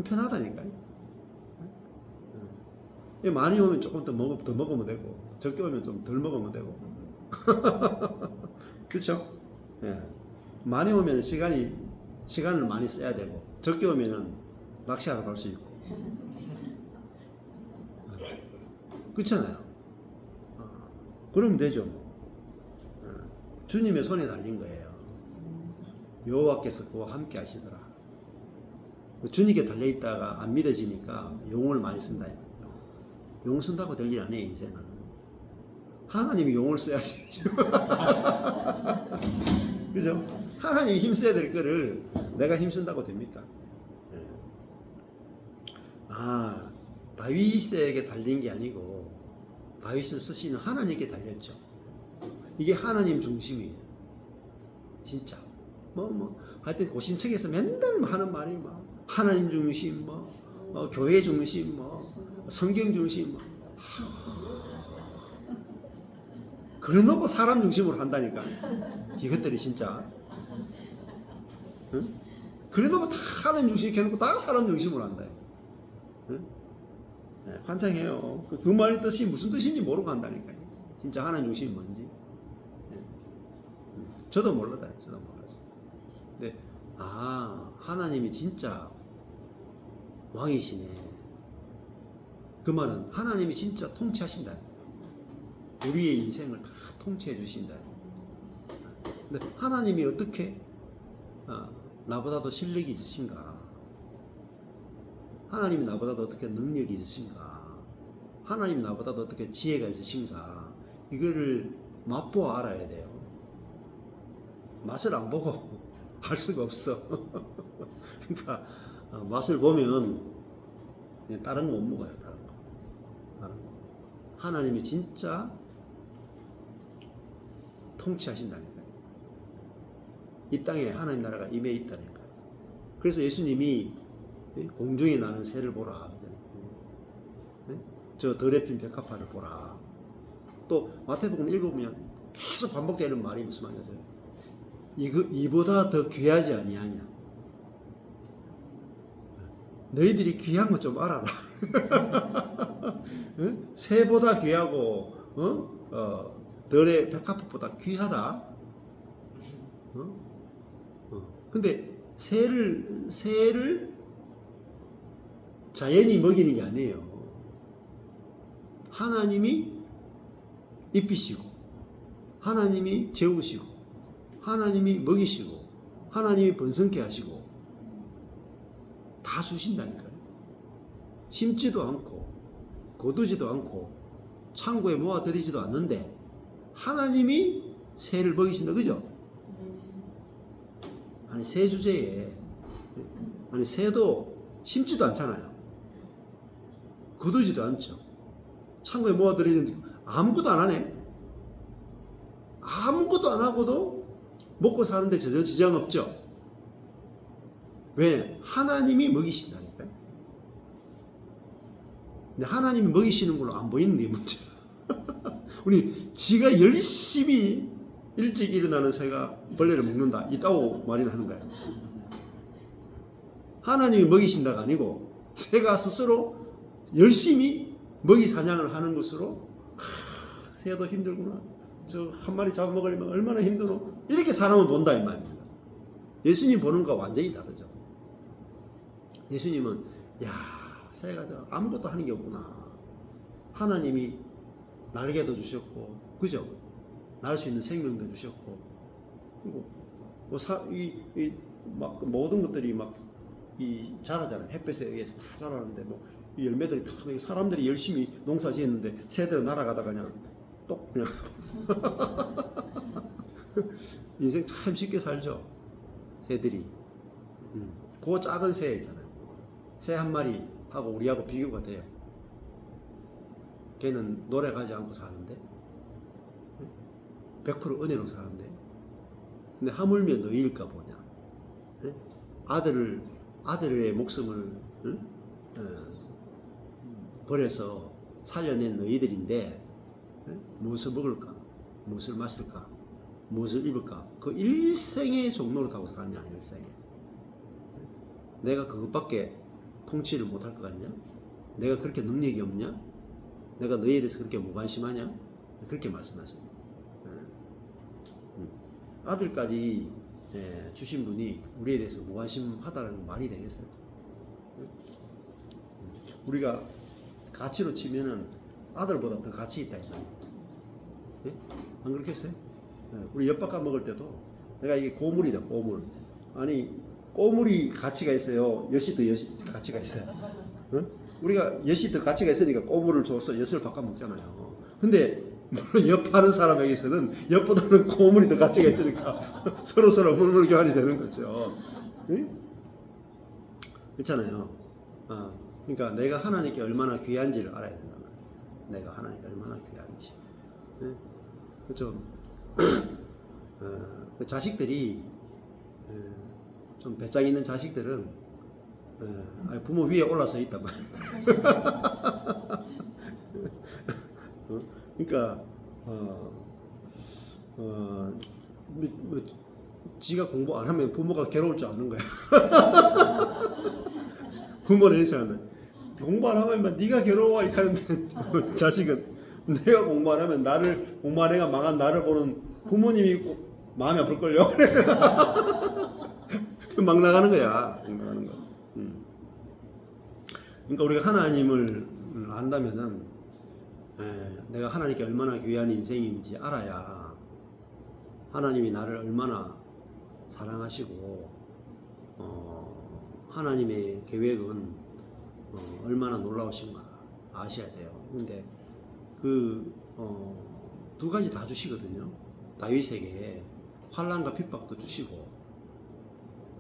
편하다니까요. 많이 오면 조금 더 먹으면 되고, 적게 오면 좀 덜 먹으면 되고. 그렇죠? 많이 오면 시간을 많이 써야 되고, 적게 오면은 낚시하러 갈 수 있고. 그렇잖아요. 그러면 되죠. 주님의 손에 달린 거예요. 여호와께서 그와 함께 하시더라. 주님께 달려있다가 안 믿어지니까 용을 많이 쓴다. 용 쓴다고 될 일 아니에요, 이제는. 하나님이 용을 써야지. 그죠? 하나님이 힘써야 될 거를 내가 힘쓴다고 됩니까? 다윗에게 달린 게 아니고 다윗을 쓰시는 하나님께 달렸죠. 이게 하나님 중심이에요. 진짜. 하여튼 고신책에서 맨날 하는 말이 하나님 중심, 교회 중심, 성경 중심, 그래 놓고 사람 중심으로 한다니까. 이것들이 진짜. 응? 그래 놓고 다 하나님 중심 이렇게 해놓고 다 사람 중심으로 한다. 응? 환장해요. 그 말의 뜻이 무슨 뜻인지 모르고 한다니까요. 진짜 하나님 중심이 뭔지. 저도 몰랐어요. 근데 하나님이 진짜 왕이시네. 그 말은 하나님이 진짜 통치하신다. 우리의 인생을 다 통치해 주신다. 근데 하나님이 어떻게 나보다도 실력이 있으신가? 하나님이 나보다도 어떻게 능력이 있으신가? 하나님이 나보다도 어떻게 지혜가 있으신가? 이거를 맛보아 알아야 돼요. 맛을 안 보고 알 수가 없어. 그러니까 맛을 보면 다른 거 못 먹어요. 다른 거. 다른 거. 하나님이 진짜 통치하신다니까요. 이 땅에 하나님 나라가 임해 있다니까요. 그래서 예수님이 공중에 나는 새를 보라. 저 덜에 핀 백합화를 보라. 또 마태복음 읽어보면 계속 반복되는 말이 무슨 말이죠? 이보다 더 귀하지 아니하냐. 너희들이 귀한 거 좀 알아라. 새보다 귀하고 덜의 백합화보다 귀하다. 근데 새를 자연이 먹이는 게 아니에요. 하나님이 입히시고, 하나님이 재우시고, 하나님이 먹이시고, 하나님이 번성케 하시고, 다 주신다니까요. 심지도 않고, 거두지도 않고, 창고에 모아들이지도 않는데, 하나님이 새를 먹이신다, 그죠? 아니, 새 주제에, 아니, 새도 심지도 않잖아요. 거두지도 않죠. 창고에 모아들이는데 아무것도 안 하네. 아무것도 안 하고도 먹고 사는데 전혀 지장 없죠. 왜? 하나님이 먹이신다니까요. 근데 하나님이 먹이시는 걸로 안 보이는 게 문제야. 우리 지가 열심히 일찍 일어나는 새가 벌레를 먹는다. 이따고 말이나 하는 거예요. 하나님이 먹이신다가 아니고 새가 스스로 열심히 먹이 사냥을 하는 것으로 새도 힘들구나. 저 한 마리 잡아먹으려면 얼마나 힘드노. 이렇게 사람을 본다 이 말입니다. 예수님 보는 것과 완전히 다르죠. 예수님은 야 새가 저 아무것도 하는 게 없구나. 하나님이 날개도 주셨고 그죠? 날 수 있는 생명도 주셨고 그리고 막 모든 것들이 막 자라잖아요. 햇볕에 의해서 다 자라는데 이 열매들이 다 사람들이 열심히 농사 지었는데 새들 날아가다가 그냥 똑 그냥 인생 참 쉽게 살죠. 새들이 그 작은 새 있잖아요. 새 한 마리 하고 우리하고 비교가 돼요. 걔는 노래 가지 않고 사는데 100% 은혜로 사는데 근데 하물며 너희일까 보냐. 아들의 목숨을 버려서 살려낸 너희들인데 무엇을 먹을까? 무엇을 마실까? 무엇을 입을까? 그 일생의 종로를 타고 살았냐 일생에. 내가 그것밖에 통치를 못할 것 같냐? 내가 그렇게 능력이 없냐? 내가 너희에 대해서 그렇게 무관심하냐? 그렇게 말씀하십니다. 아들까지 주신 분이 우리에 대해서 무관심하다는 말이 되겠어요? 우리가 가치로 치면은 아들보다 더 가치 있다 이 말이에요. 네? 안 그렇겠어요? 우리 엿바꿔 먹을 때도 내가 이게 고물이다 고물. 아니 꼬물이 가치가 있어요. 엿이 더 가치가 있어요. 우리가 엿이 더 가치가 있으니까 꼬물을 줘서 엿을 바꿔 먹잖아요. 근데 물론 엿 파는 사람에게서는 엿보다는 고물이 더 가치가 있으니까 서로 물물 교환이 되는 거죠. 그렇잖아요. 그러니까 내가 하나님께 얼마나 귀한지를 알아야 된다 말이에요. 내가 하나님께 얼마나 귀한지. 그렇죠. 그 자식들이 좀 배짱 있는 자식들은 부모 위에 올라서 있단 말이에요. 그러니까 지가 공부 안 하면 부모가 괴로울 줄 아는 거야. 부모는 이렇게 하는데 공부 안 하면 네가 괴로워 이렇게 하는데 자식은 내가 공부 안 하면 공부 안 해가 망한 나를 보는 부모님이 마음이 아플걸요. 막 나가는 거야. 나가는 거. 그러니까 우리가 하나님을 안다면은 내가 하나님께 얼마나 귀한 인생인지 알아야 하나님이 나를 얼마나 사랑하시고 하나님의 계획은 얼마나 놀라우신가 아셔야 돼요. 근데 두 가지 다 주시거든요. 다윗에게 환난과 핍박도 주시고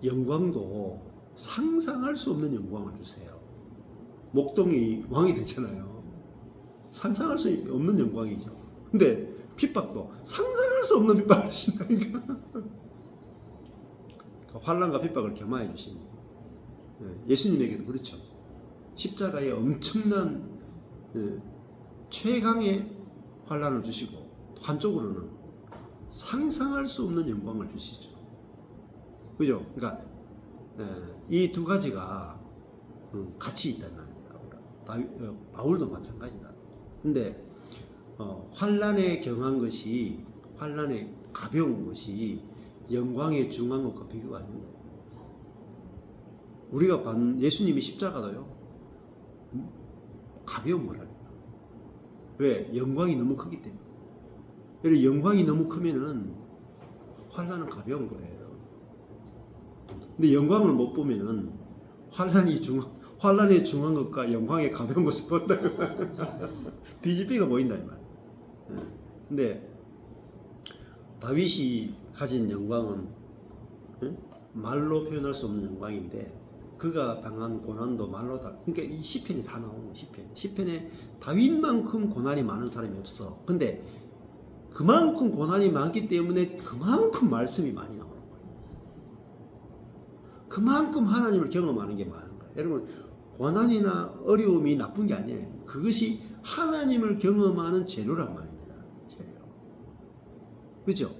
영광도 상상할 수 없는 영광을 주세요. 목동이 왕이 됐잖아요. 상상할 수 없는 영광이죠. 근데 핍박도 상상할 수 없는 핍박을 주신다니까. 환난과 핍박을 겸하여 주신 예수님에게도 그렇죠. 십자가에 엄청난 최강의 환난을 주시고 한쪽으로는 상상할 수 없는 영광을 주시죠. 그죠? 그러니까 이 두 가지가 같이 있다는 말입니다. 바울도 마찬가지다. 근데 환난에 경한 것이, 환난에 가벼운 것이 영광에 중한 것과 비교가 아닙니다. 우리가 받는 예수님이 십자가도요 가벼운 거라니까. 왜? 영광이 너무 크기 때문에. 그래서 영광이 너무 크면은 환난은 가벼운 거예요. 근데 영광을 못 보면은 환난에 중한 것과 영광에 가벼운 것을 본다. 뒤집기가 보인다 이 말. 근데 다윗이 가진 영광은 말로 표현할 수 없는 영광인데, 그가 당한 고난도 말로 다, 그러니까 이 시편이 다 나오는 거야. 시편에 다윗만큼 고난이 많은 사람이 없어. 근데 그만큼 고난이 많기 때문에 그만큼 말씀이 많이 나오는 거예요. 그만큼 하나님을 경험하는 게 많은 거예요. 여러분, 고난이나 어려움이 나쁜 게 아니에요. 그것이 하나님을 경험하는 재료란 말입니다. 재료. 그죠?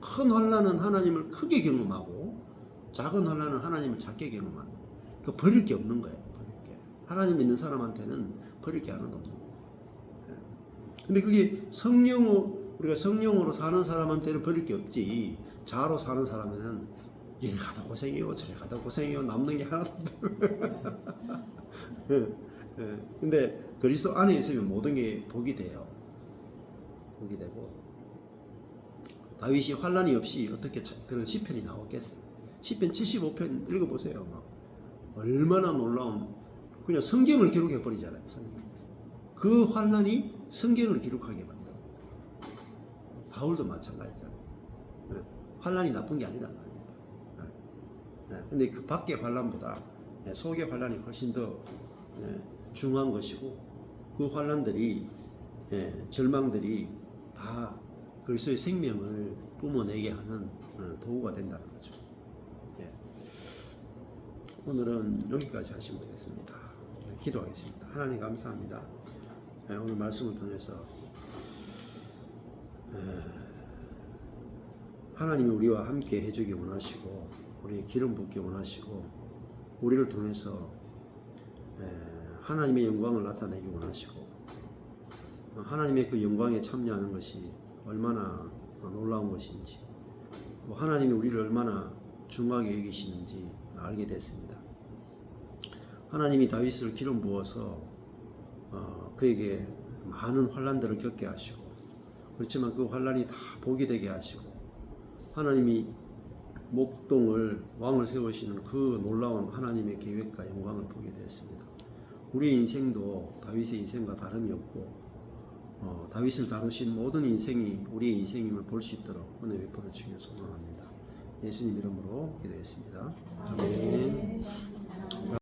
큰 환난은 하나님을 크게 경험하고 작은 환난은 하나님을 작게 경험하는 거예요. 그러니까 버릴 게 없는 거예요. 버릴 게. 하나님 믿는 사람한테는 버릴 게 하나도 없는 거예요. 근데 그게 우리가 성령으로 사는 사람한테는 버릴 게 없지. 자아로 사는 사람에는 이래 가다 고생이요, 저래 가다 고생이요, 남는 게 하나도 없어요. 근데 그리스도 안에 있으면 모든 게 복이 돼요. 복이 되고, 다윗이 환난이 없이 어떻게 그런 시편이 나오겠어요? 시편 75편 읽어보세요. 얼마나 놀라운, 그냥 성경을 기록해 버리잖아요. 성경. 그 환난이 성경을 기록하게 만든다. 바울도 마찬가지잖아요. 환난이 나쁜 게 아니다 말입니다. 근데 그 밖의 환난보다 속의 환난이 훨씬 더 중요한 것이고, 그 환난들이, 절망들이 다 그리스도의 생명을 뿜어내게 하는 도구가 된다는 거죠. 오늘은 여기까지 하시면 되겠습니다. 기도하겠습니다. 하나님 감사합니다. 오늘 말씀을 통해서 하나님이 우리와 함께 해주기 원하시고, 우리의 기름 붓기 원하시고, 우리를 통해서 하나님의 영광을 나타내기 원하시고, 하나님의 그 영광에 참여하는 것이 얼마나 놀라운 것인지, 하나님이 우리를 얼마나 중하게 여기시는지 알게 됐습니다. 하나님이 다윗을 기름 부어서 그에게 많은 환난들을 겪게 하시고, 그렇지만 그 환난이 다 복이 되게 하시고, 하나님이 목동을 왕을 세우시는 그 놀라운 하나님의 계획과 영광을 보게 되었습니다. 우리의 인생도 다윗의 인생과 다름이 없고, 다윗을 다루신 모든 인생이 우리의 인생임을 볼 수 있도록 은혜 베풀어 주시길 소망합니다. 예수님 이름으로 기도했습니다. 아멘.